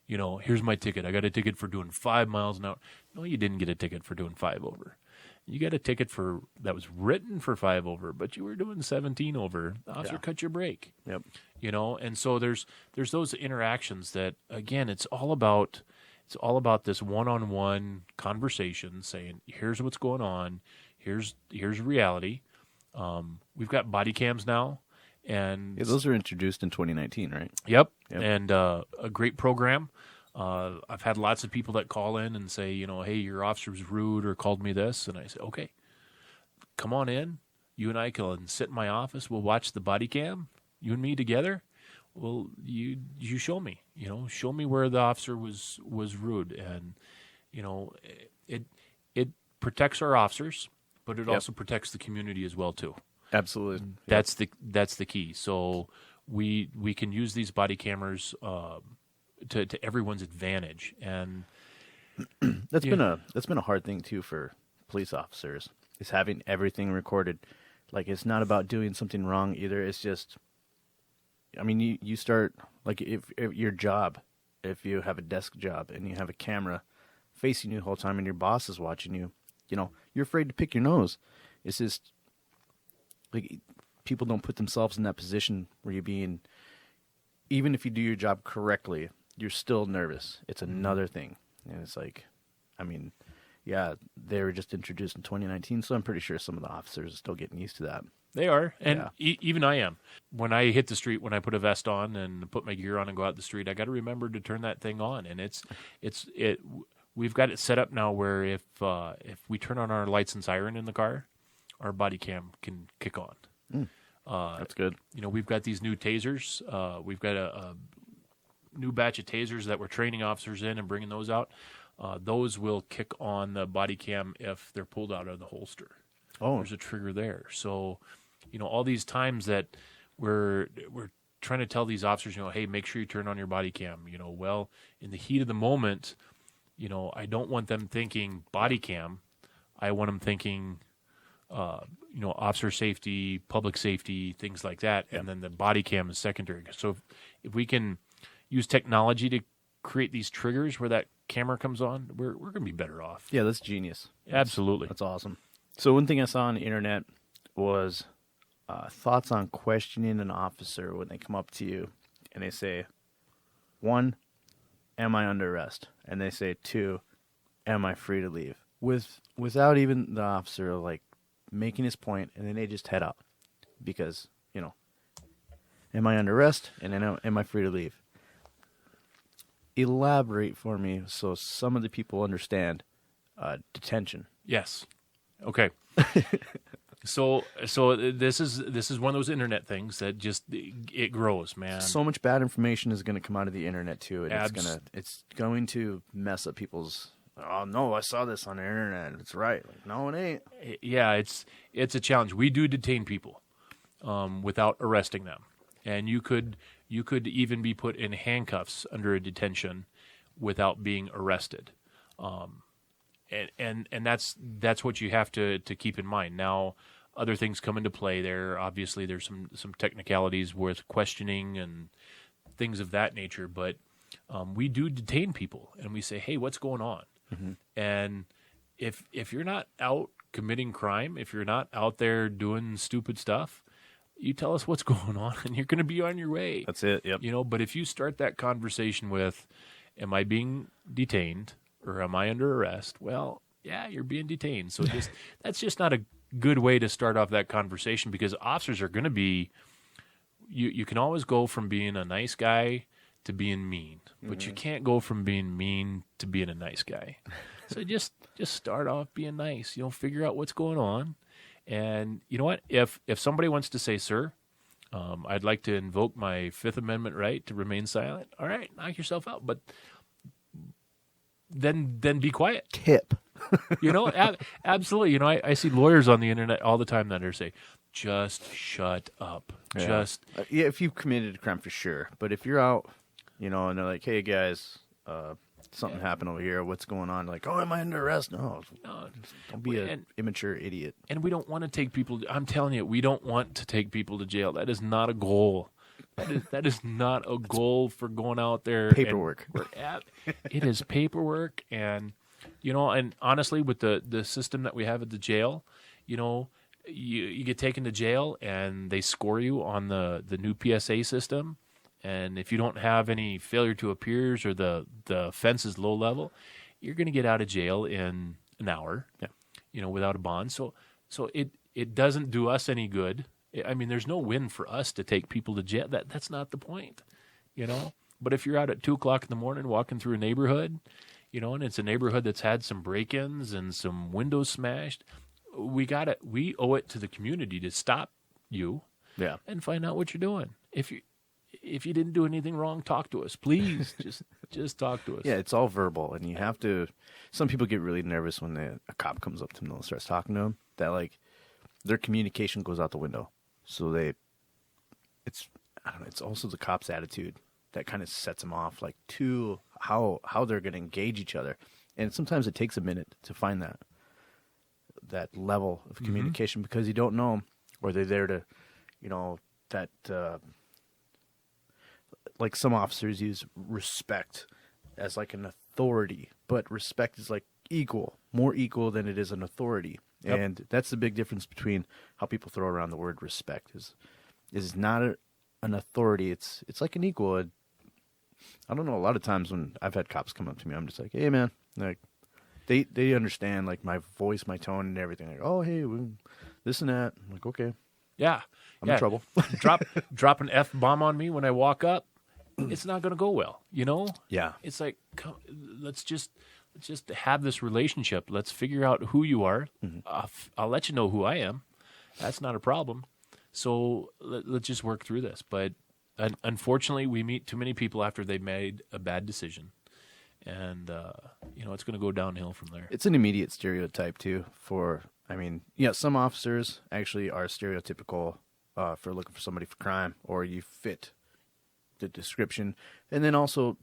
Here's my ticket. I got a ticket for doing 5 miles an hour. No, you didn't get a ticket for doing 5 over. You got a ticket that was written for 5 over, but you were doing 17 over. The officer cut your break. Yep. And so there's those interactions that, again, it's all about this one-on-one conversation saying, here's what's going on, here's reality. We've got body cams now, and those were introduced in 2019, right? Yep. And a great program. I've had lots of people that call in and say, hey, your officer was rude or called me this. And I say, okay, come on in. You and I can sit in my office. We'll watch the body cam, you and me together. Well, you show me, show me where the officer was rude. And, it protects our officers, but it also protects the community as well, too. Absolutely. That's the key. So we can use these body cameras, to everyone's advantage, and that's been a hard thing too for police officers, is having everything recorded. Like, it's not about doing something wrong either. It's just, you start, like, if your job, if you have a desk job and you have a camera facing you the whole time and your boss is watching you, you're afraid to pick your nose. It's just like people don't put themselves in that position where you're being, even if you do your job correctly, you're still nervous. It's another thing. And it's like, they were just introduced in 2019, so I'm pretty sure some of the officers are still getting used to that. They are, and even I am. When I hit the street, when I put a vest on and put my gear on and go out the street, I got to remember to turn that thing on. And we've got it set up now where if we turn on our lights and siren in the car, our body cam can kick on. That's good. We've got these new tasers. We've got a new batch of tasers that we're training officers in and bringing those out. Those will kick on the body cam if they're pulled out of the holster. Oh, there's a trigger there. So, all these times that we're trying to tell these officers, hey, make sure you turn on your body cam. Well, in the heat of the moment, I don't want them thinking body cam. I want them thinking, officer safety, public safety, things like that. Yep. And then the body cam is secondary. So if we can use technology to create these triggers where that camera comes on, we're going to be better off. Yeah, that's genius. Absolutely. That's awesome. So one thing I saw on the internet was thoughts on questioning an officer when they come up to you and they say, 1, am I under arrest? And they say, 2, am I free to leave? Without even the officer, like, making his point, and then they just head out. Because am I under arrest, and am I free to leave? Elaborate for me so some of the people understand detention. Yes. Okay. So this is one of those internet things that just it grows, man. So much bad information is going to come out of the internet too, and it's going to mess up people's. Oh no, I saw this on the internet. It's right. Like, no, it ain't. Yeah, it's a challenge. We do detain people without arresting them, and you could even be put in handcuffs under a detention without being arrested. And that's what you have to keep in mind. Now, other things come into play there. Obviously, there's some technicalities with questioning and things of that nature. But we do detain people, and we say, "Hey, what's going on?" Mm-hmm. And if you're not out committing crime, if you're not out there doing stupid stuff, you tell us what's going on, and you're going to be on your way. That's it. Yep. But if you start that conversation with, "Am I being detained?" or "Am I under arrest?" Well, yeah, you're being detained. So that's just not a good way to start off that conversation, because officers are going to be, you can always go from being a nice guy to being mean, but you can't go from being mean to being a nice guy. So just start off being nice, figure out what's going on. And you know what? If somebody wants to say, "Sir, I'd like to invoke my Fifth Amendment right to remain silent," all right, knock yourself out. But then be quiet. Tip. Absolutely. I see lawyers on the internet all the time that are say, "Just shut up." Yeah. If you've committed a crime, for sure. But if you're out, and they're like, "Hey guys, something happened over here. What's going on?" Like, "Oh, am I under arrest?" No, don't be an immature idiot. And we don't want to take people. I'm telling you, we don't want to take people to jail. That is not a goal. That is not a goal for going out there. Paperwork. It is paperwork, and and honestly, with the system that we have at the jail, you get taken to jail, and they score you on the new PSA system. And if you don't have any failure to appears, or the offense is low level, you're going to get out of jail in an hour. Yeah. Without a bond. So it doesn't do us any good. I mean, there's no win for us to take people to jail. That's not the point, But if you're out at 2:00 in the morning walking through a neighborhood, and it's a neighborhood that's had some break-ins and some windows smashed, we owe it to the community to stop you, and find out what you're doing. If you didn't do anything wrong, talk to us, please. just talk to us. Yeah, it's all verbal, and you have to. Some people get really nervous when a cop comes up to them and starts talking to them. That their communication goes out the window. So it's also the cop's attitude that kind of sets them off, to how they're going to engage each other. And sometimes it takes a minute to find that level of communication, because you don't know, or they're there to, some officers use respect as an authority, but respect is more equal than it is an authority. Yep. And that's the big difference between how people throw around the word respect. Is not an authority. It's like an equal. I don't know. A lot of times when I've had cops come up to me, I'm just like, "Hey, man," they understand my voice, my tone, and everything. Like, "Oh, hey, this and that." I'm like, "Okay, yeah, I'm in trouble." drop an F-bomb on me when I walk up. It's not going to go well. Yeah. It's like, let's just have this relationship. Let's figure out who you are. I'll let you know who I am. That's not a problem. So let's just work through this. But unfortunately, we meet too many people after they've made a bad decision. And, it's going to go downhill from there. It's an immediate stereotype, too, some officers actually are stereotypical for looking for somebody for crime, or you fit the description. And then also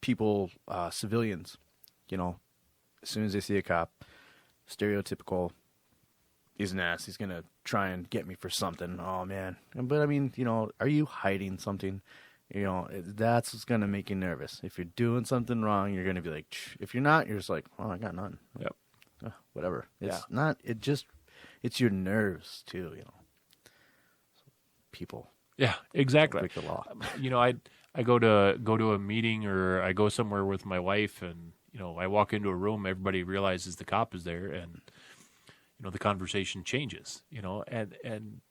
people, civilians, as soon as they see a cop, stereotypical, he's an ass, he's going to try and get me for something. Oh, man. But, are you hiding something? That's what's going to make you nervous. If you're doing something wrong, you're going to be like, "Shh." If you're not, you're just like, "Oh, I got none." Yep. Whatever. It's not, it's your nerves, too, People. Yeah, exactly. Break the law. I go to a meeting, or I go somewhere with my wife, and I walk into a room, everybody realizes the cop is there, and the conversation changes. And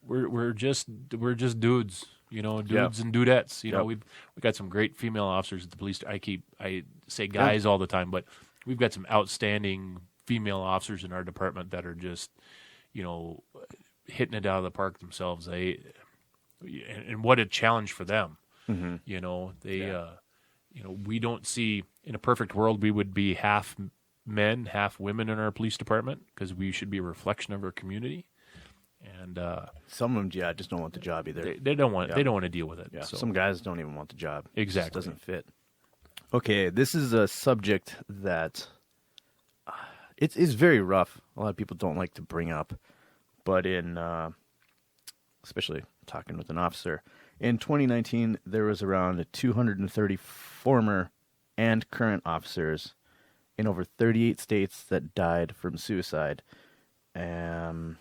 we're just dudes, dudes Yep. and dudettes. Yep. We got some great female officers at the police. I say guys all the time, but we've got some outstanding female officers in our department that are just, hitting it out of the park themselves. And what a challenge for them. We don't see, in a perfect world, we would be half men, half women in our police department because we should be a reflection of our community. And some of them, just don't want the job either. they don't want they don't want to deal with it. Yeah. So. Some guys don't even want the job. Exactly. It just doesn't fit. Okay, this is a subject that it is very rough. A lot of people don't like to bring up, but especially talking with an officer, in 2019 there was around 230 former and current officers in over 38 states that died from suicide. And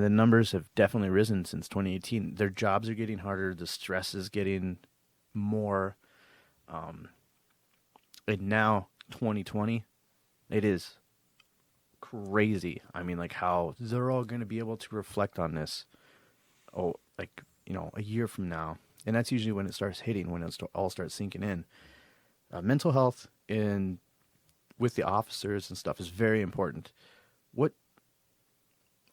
the numbers have definitely risen since 2018. Their jobs are getting harder. The stress is getting more. And now, 2020, it is crazy. I mean, like how they're all going to be able to reflect on this, a year from now. And that's usually when it starts hitting, when it all starts sinking in. Mental health with the officers and stuff is very important.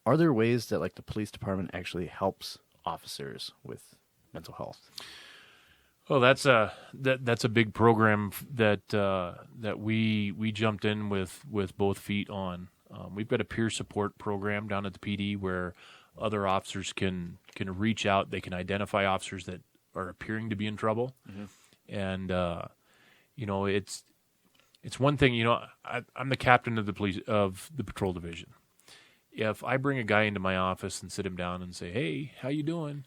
Are there ways that the police department actually helps officers with mental health? Well, that's a big program that we jumped in with both feet on. We've got a peer support program down at the PD where other officers can reach out. They can identify officers that are appearing to be in trouble, and it's one thing. I'm the captain of the patrol division. If I bring a guy into my office and sit him down and say, "Hey, how you doing?"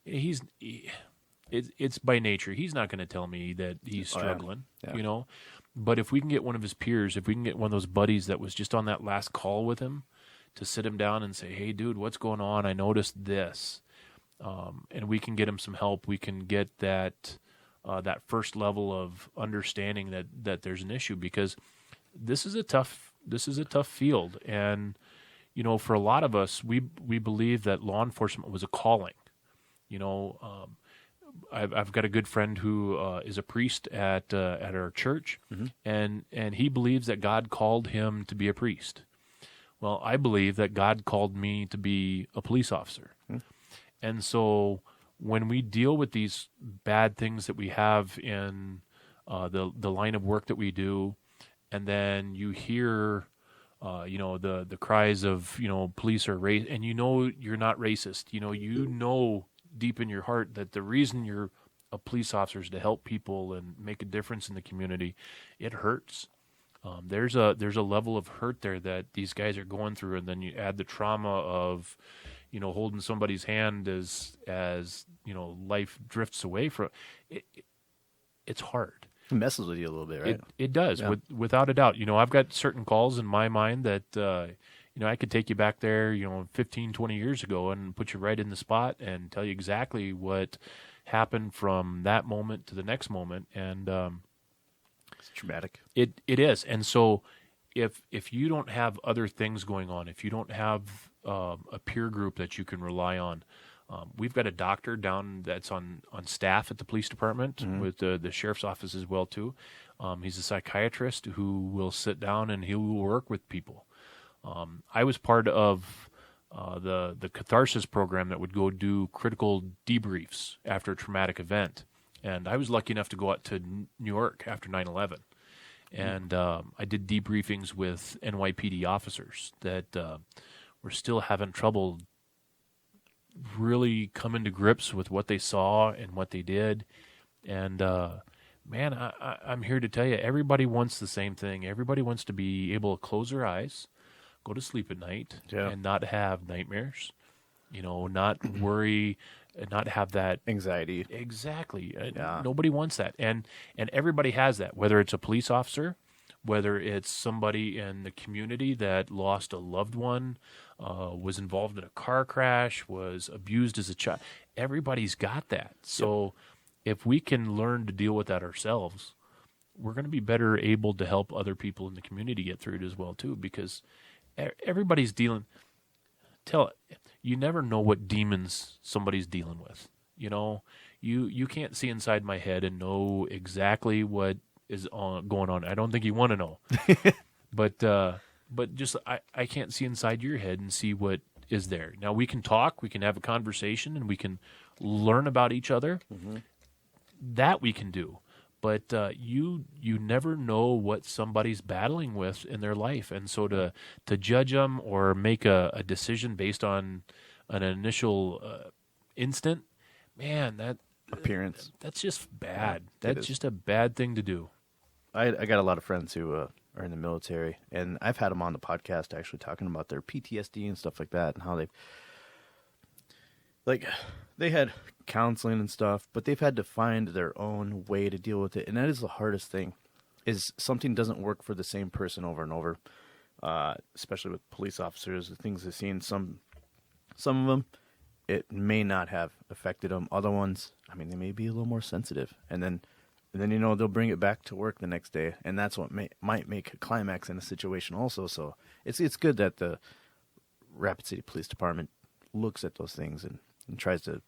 It's by nature. He's not going to tell me that he's struggling, Yeah. But if we can get one of his peers, if we can get one of those buddies that was just on that last call with him to sit him down and say, "Hey, dude, what's going on? I noticed this," and we can get him some help. We can get that first level of understanding that there's an issue, because this is a tough field, and for a lot of us, we believe that law enforcement was a calling. I've got a good friend who is a priest at our church, and he believes that God called him to be a priest. Well, I believe that God called me to be a police officer. And so when we deal with these bad things that we have in the line of work that we do, and then you hear the cries of police are racist, and you're not racist. You know deep in your heart that the reason you're a police officer is to help people and make a difference in the community. It hurts. There's a level of hurt there that these guys are going through, and then you add the trauma of holding somebody's hand as life drifts away from it. It's hard. It messes with you a little bit, right? It does, Yeah. without a doubt. I've got certain calls in my mind that I could take you back there 15, 20 years ago and put you right in the spot and tell you exactly what happened from that moment to the next moment, and It's traumatic. It is. And so if you don't have other things going on, if you don't have a peer group that you can rely on, we've got a doctor down that's on staff at the police department with the sheriff's office as well too. He's a psychiatrist who will sit down and he will work with people. I was part of the catharsis program that would go do critical debriefs after a traumatic event. And I was lucky enough to go out to New York after 9/11. And I did debriefings with NYPD officers that were still having trouble really coming to grips with what they saw and what they did. And, man, I'm here to tell you, everybody wants the same thing. Everybody wants to be able to close their eyes, go to sleep at night, and not have nightmares, not worry, not have that Anxiety. Exactly. Nobody wants that. And everybody has that, whether it's a police officer, whether it's somebody in the community that lost a loved one, was involved in a car crash, was abused as a child. Everybody's got that. So if we can learn to deal with that ourselves, we're going to be better able to help other people in the community get through it as well too, because everybody's dealing. you never know what demons somebody's dealing with. You can't see inside my head and know exactly what is going on. I don't think you want to know. But just I can't see inside your head and see what is there. Now we can talk, we can have a conversation, and we can learn about each other. Mm-hmm. That we can do. But you never know what somebody's battling with in their life, and so to judge them or make a decision based on an initial instant, man, that appearance, that's just bad. That's just a bad thing to do. I got a lot of friends who are in the military, and I've had them on the podcast actually talking about their PTSD and stuff like that, and how they had counseling and stuff, but they've had to find their own way to deal with it, and that is the hardest thing. Is something doesn't work for the same person over and over, especially with police officers. The things I've seen, some of them, it may not have affected them. Other ones, I mean, they may be a little more sensitive, and then they'll bring it back to work the next day, and that's what might make a climax in a situation also. So it's good that the Rapid City Police Department looks at those things and tries to,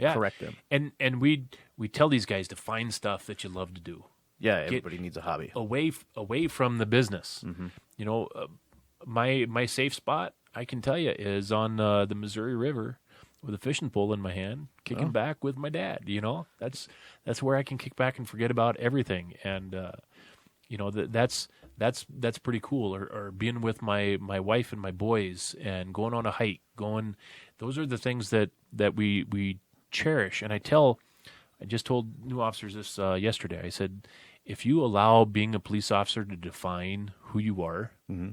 correct them. And we tell these guys to find stuff that you love to do. Yeah, everybody needs a hobby. Away from the business. Mm-hmm. My safe spot, I can tell you, is on the Missouri River with a fishing pole in my hand, kicking back with my dad. That's where I can kick back and forget about everything. And that's pretty cool. Or being with my wife and my boys and going on a hike. Those are the things that we cherish. And I just told new officers this yesterday. I said, if you allow being a police officer to define who you are, mm-hmm.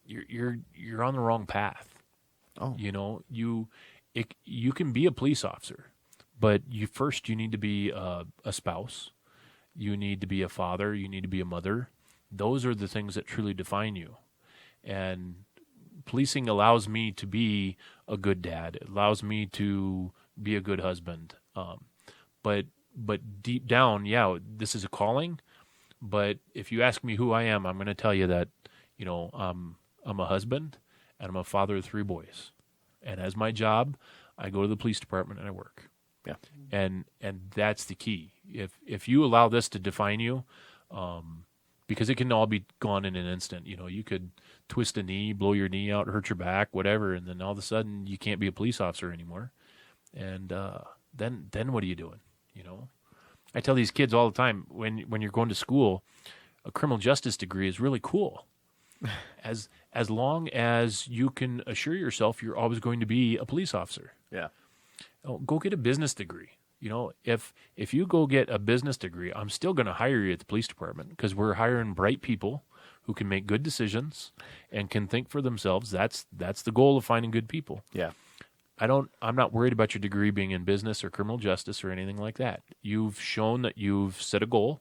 you're on the wrong path. Oh, you can be a police officer, but you need to be a spouse. You need to be a father. You need to be a mother. Those are the things that truly define you. And policing allows me to be a good dad. It allows me to be a good husband. But deep down, this is a calling. But if you ask me who I am, I'm going to tell you that, I'm a husband and I'm a father of 3 boys. And as my job, I go to the police department and I work. Yeah. And that's the key. If you allow this to define you, because it can all be gone in an instant. You could twist a knee, blow your knee out, hurt your back, whatever, and then all of a sudden you can't be a police officer anymore. And then what are you doing? I tell these kids all the time, when you're going to school, a criminal justice degree is really cool. As long as you can assure yourself you're always going to be a police officer. Yeah. Go get a business degree. If you go get a business degree, I'm still going to hire you at the police department because we're hiring bright people who can make good decisions and can think for themselves. That's the goal of finding good people. Yeah. I'm not worried about your degree being in business or criminal justice or anything like that. You've shown that you've set a goal,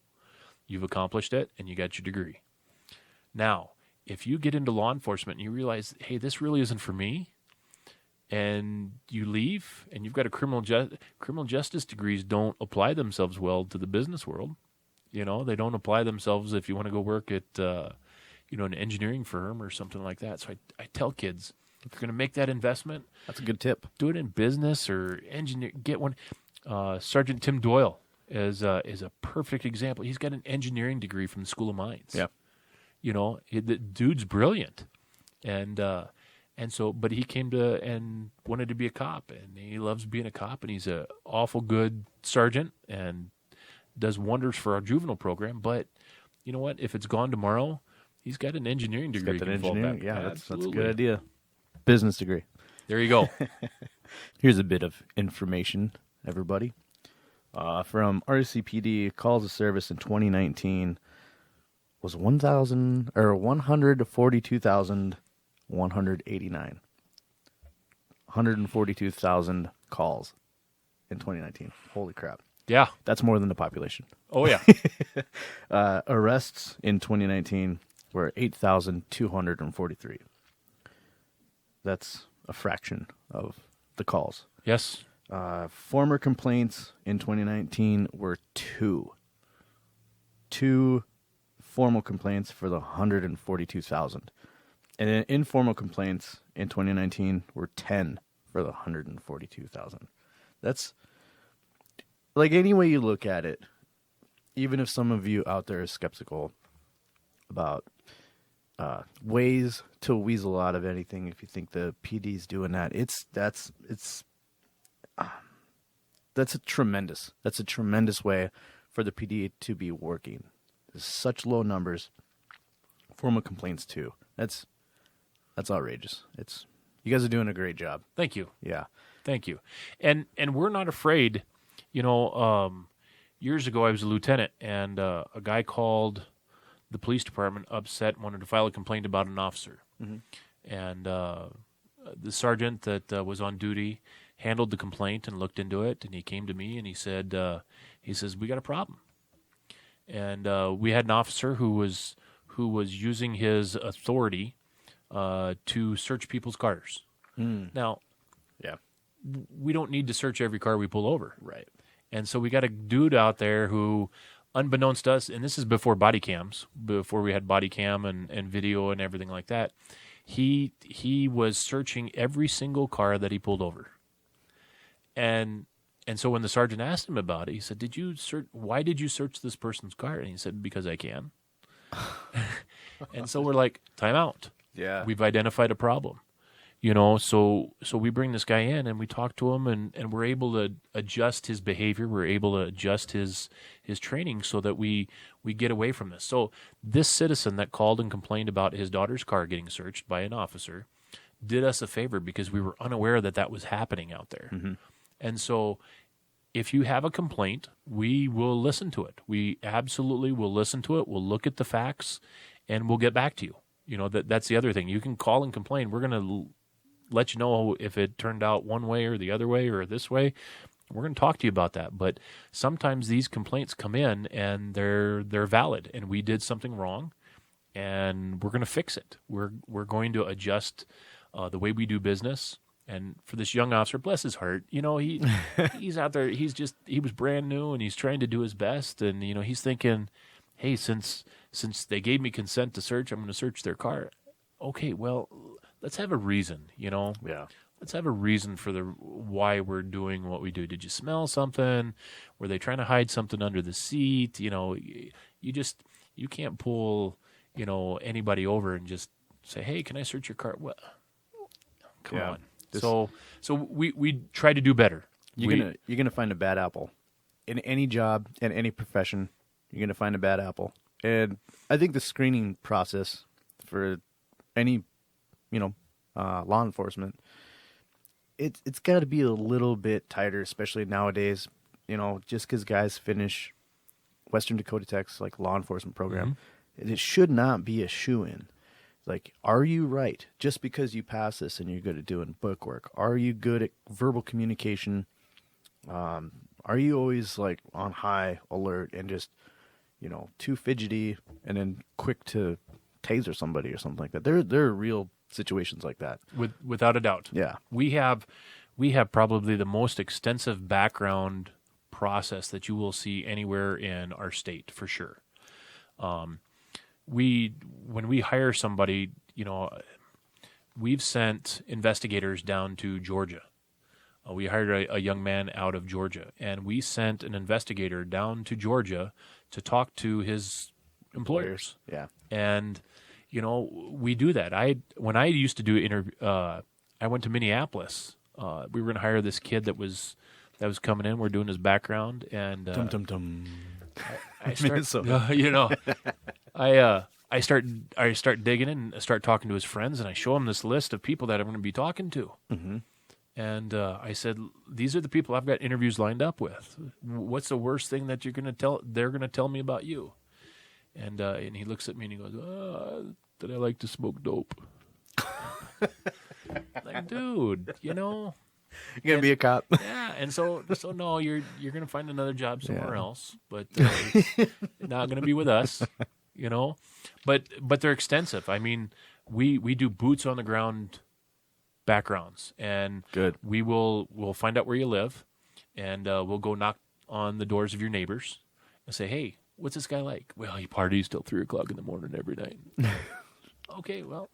you've accomplished it, and you got your degree. Now, if you get into law enforcement and you realize, hey, this really isn't for me, and you leave and you've got a criminal justice degrees don't apply themselves well to the business world. They don't apply themselves if you want to go work at an engineering firm or something like that. So I tell kids, if you're going to make that investment, that's a good tip. Do it in business or engineer. Get one. Sergeant Tim Doyle is a perfect example. He's got an engineering degree from the School of Mines. Yeah. The dude's brilliant, and so, but he came to and wanted to be a cop, and he loves being a cop, and he's a awful good sergeant and does wonders for our juvenile program. But you know what? If it's gone tomorrow, he's got an engineering degree. He's got that engineering. Yeah, that's a good idea. Business degree. There you go. Here's a bit of information, everybody. From RCPD, calls of service in 2019 was 142,189. 142,000 calls in 2019. Holy crap. Yeah. That's more than the population. Oh, yeah. Arrests in 2019 were 8,243. That's a fraction of the calls. Yes. Former complaints in 2019 were 2. 2 formal complaints for the 142,000. And then informal complaints in 2019 were 10 for the 142,000. That's, like, any way you look at it, even if some of you out there are skeptical about ways to weasel out of anything, if you think the PD's doing that, that's a tremendous way for the PD to be working. There's such low numbers. Formal complaints too. That's outrageous. You guys are doing a great job. Thank you. Yeah. Thank you. And we're not afraid. Years ago I was a lieutenant, and a guy called the police department upset, wanted to file a complaint about an officer. Mm-hmm. And the sergeant that was on duty handled the complaint and looked into it, and he came to me and he said, we got a problem. And we had an officer who was using his authority to search people's cars. Now, yeah, we don't need to search every car we pull over. Right. And so we got a dude out there who, unbeknownst to us, and this is before body cams, before we had body cam and video and everything like that, he was searching every single car that he pulled over. And so when the sergeant asked him about it, he said, why did you search this person's car? And he said, because I can. And so we're like, time out. Yeah. We've identified a problem. So we bring this guy in and we talk to him, and we're able to adjust his behavior. We're able to adjust his training so that we get away from this. So this citizen that called and complained about his daughter's car getting searched by an officer did us a favor because we were unaware that was happening out there. Mm-hmm. And so if you have a complaint, we will listen to it. We absolutely will listen to it. We'll look at the facts, and we'll get back to you. That's the other thing. You can call and complain. We're going to let you know if it turned out one way or the other way or this way. We're going to talk to you about that. But sometimes these complaints come in and they're valid, and we did something wrong, and we're going to fix it. We're going to adjust the way we do business. And for this young officer, bless his heart, he's out there. He was brand new, and he's trying to do his best. And he's thinking, hey, since they gave me consent to search, I'm going to search their car. Okay, well, let's have a reason. Yeah. Let's have a reason for why we're doing what we do. Did you smell something? Were they trying to hide something under the seat? You can't pull anybody over and just say, hey, can I search your car? Well, come on. So we try to do better. You're gonna find a bad apple in any job and any profession. You're gonna find a bad apple, and I think the screening process for any law enforcement, it's got to be a little bit tighter, especially nowadays. Just because guys finish Western Dakota Tech's law enforcement program, mm-hmm. It should not be a shoo-in. Like, are you right? Just because you pass this and you're good at doing book work, are you good at verbal communication? Are you always on high alert and just, too fidgety and then quick to taser somebody or something like that? There are real situations like that. Without a doubt. Yeah. We have probably the most extensive background process that you will see anywhere in our state, for sure. When we hire somebody, we've sent investigators down to Georgia. We hired a young man out of Georgia, and we sent an investigator down to Georgia to talk to his employers. Yeah. And, we do that. When I used to do interview, I went to Minneapolis. We were going to hire this kid that was coming in. We're doing his background, and I start digging in and start talking to his friends, and I show him this list of people that I'm going to be talking to. Mm-hmm. And I said, these are the people I've got interviews lined up with. What's the worst thing that they're going to tell me about you? And he looks at me and he goes, that I like to smoke dope. Like, dude, You're going to be a cop. Yeah, and so no, you're going to find another job somewhere else, but it's not going to be with us, But they're extensive. I mean, we do boots on the ground backgrounds, and good. We'll find out where you live, and we'll go knock on the doors of your neighbors and say, hey, what's this guy like? Well, he parties till 3:00 in the morning every night. Okay, well,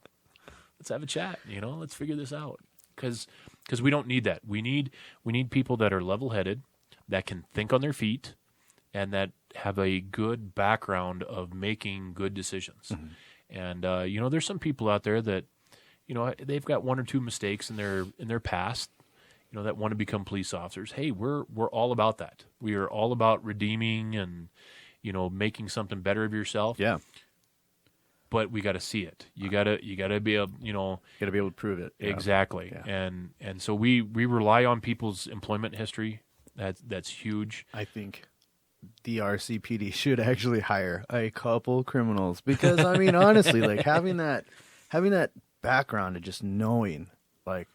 let's have a chat. Let's figure this out. Because we don't need that. We need people that are level-headed, that can think on their feet, and that have a good background of making good decisions. And there's some people out there that they've got one or two mistakes in their past, that want to become police officers. Hey, we're all about that. We are all about redeeming and making something better of yourself. Yeah. But we got to see it. You got to be able, Got to be able to prove it. Yeah. Exactly. Yeah. And so we rely on people's employment history. That's huge. I think the RCPD should actually hire a couple criminals because I mean honestly, like having that background of just knowing like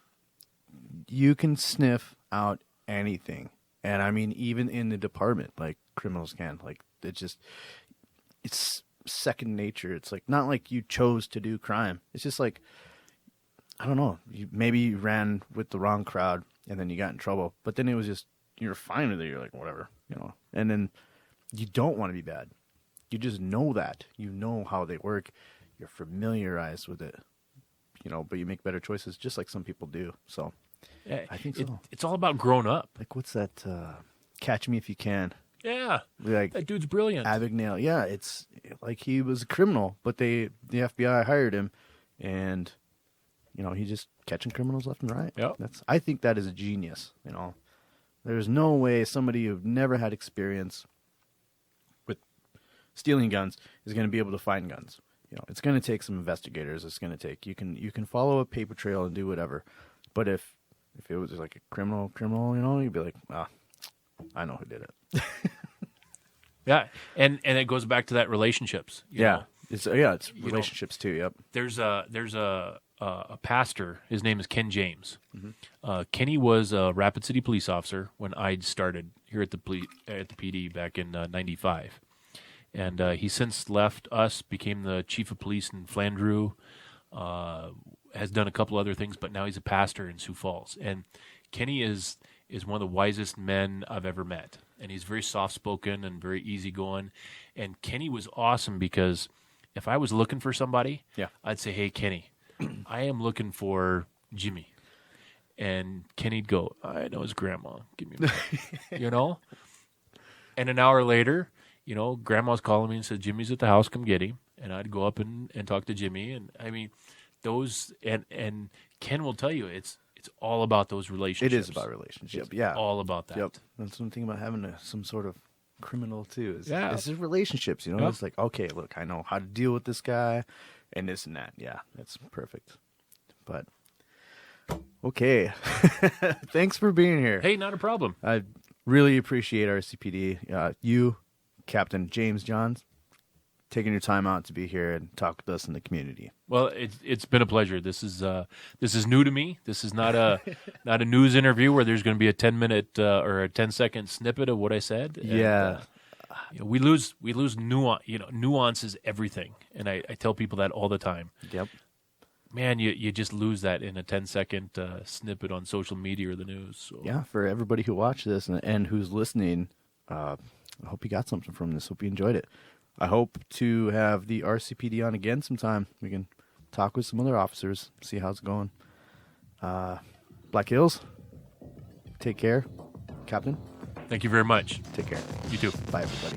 you can sniff out anything. And I mean even in the department, like criminals can. Like it's second nature. It's like not like you chose to do crime. It's just like I don't know. Maybe you ran with the wrong crowd and then you got in trouble. But then it was just you're fine with it. You're like whatever, And then you don't want to be bad. You just know that. You know how they work. You're familiarized with it. But you make better choices just like some people do. So I think so. It's all about growing up. Like what's that? Catch Me If You Can. Yeah, like that dude's brilliant. Abagnale. Yeah, it's like he was a criminal, but the FBI hired him, and he's just catching criminals left and right. Yeah, I think that is a genius. There's no way somebody who never had experience with stealing guns is going to be able to find guns. It's going to take some investigators. It's going to take you can follow a paper trail and do whatever, but if it was like a criminal, you'd be like, I know who did it. Yeah, and it goes back to that relationships. It's relationships too. Yep. There's a pastor. His name is Ken James. Kenny was a Rapid City police officer when I started here at the PD back in '95, and he since left us, became the chief of police in Flandreau. Has done a couple other things, but now he's a pastor in Sioux Falls. And Kenny is one of the wisest men I've ever met. And he's very soft-spoken and very easygoing. And Kenny was awesome because if I was looking for somebody, I'd say, hey, Kenny, I am looking for Jimmy. And Kenny'd go, I know his grandma. Give me a minute. And an hour later, grandma's calling me and said, Jimmy's at the house, come get him. And I'd go up and talk to Jimmy. And I mean, those, and Ken will tell you, it's all about those relationships. It is about relationships. Yeah. All about that. Yep. That's one thing about having some sort of criminal too. Is it's just relationships, It's like, okay, look, I know how to deal with this guy and this and that. Yeah, that's perfect. But, okay. Thanks for being here. Hey, not a problem. I really appreciate RCPD. You, Captain James Johns, taking your time out to be here and talk with us in the community. Well, it's been a pleasure. This is new to me. This is not a news interview where there's going to be a 10-minute or a 10-second snippet of what I said. Yeah, and, we lose nuance. Nuance is everything, and I tell people that all the time. Yep. Man, you just lose that in a 10-second snippet on social media or the news. So. Yeah, for everybody who watched this and who's listening, I hope you got something from this. Hope you enjoyed it. I hope to have the RCPD on again sometime. We can talk with some other officers, see how it's going. Black Hills, take care. Captain? Thank you very much. Take care. You too. Bye, everybody.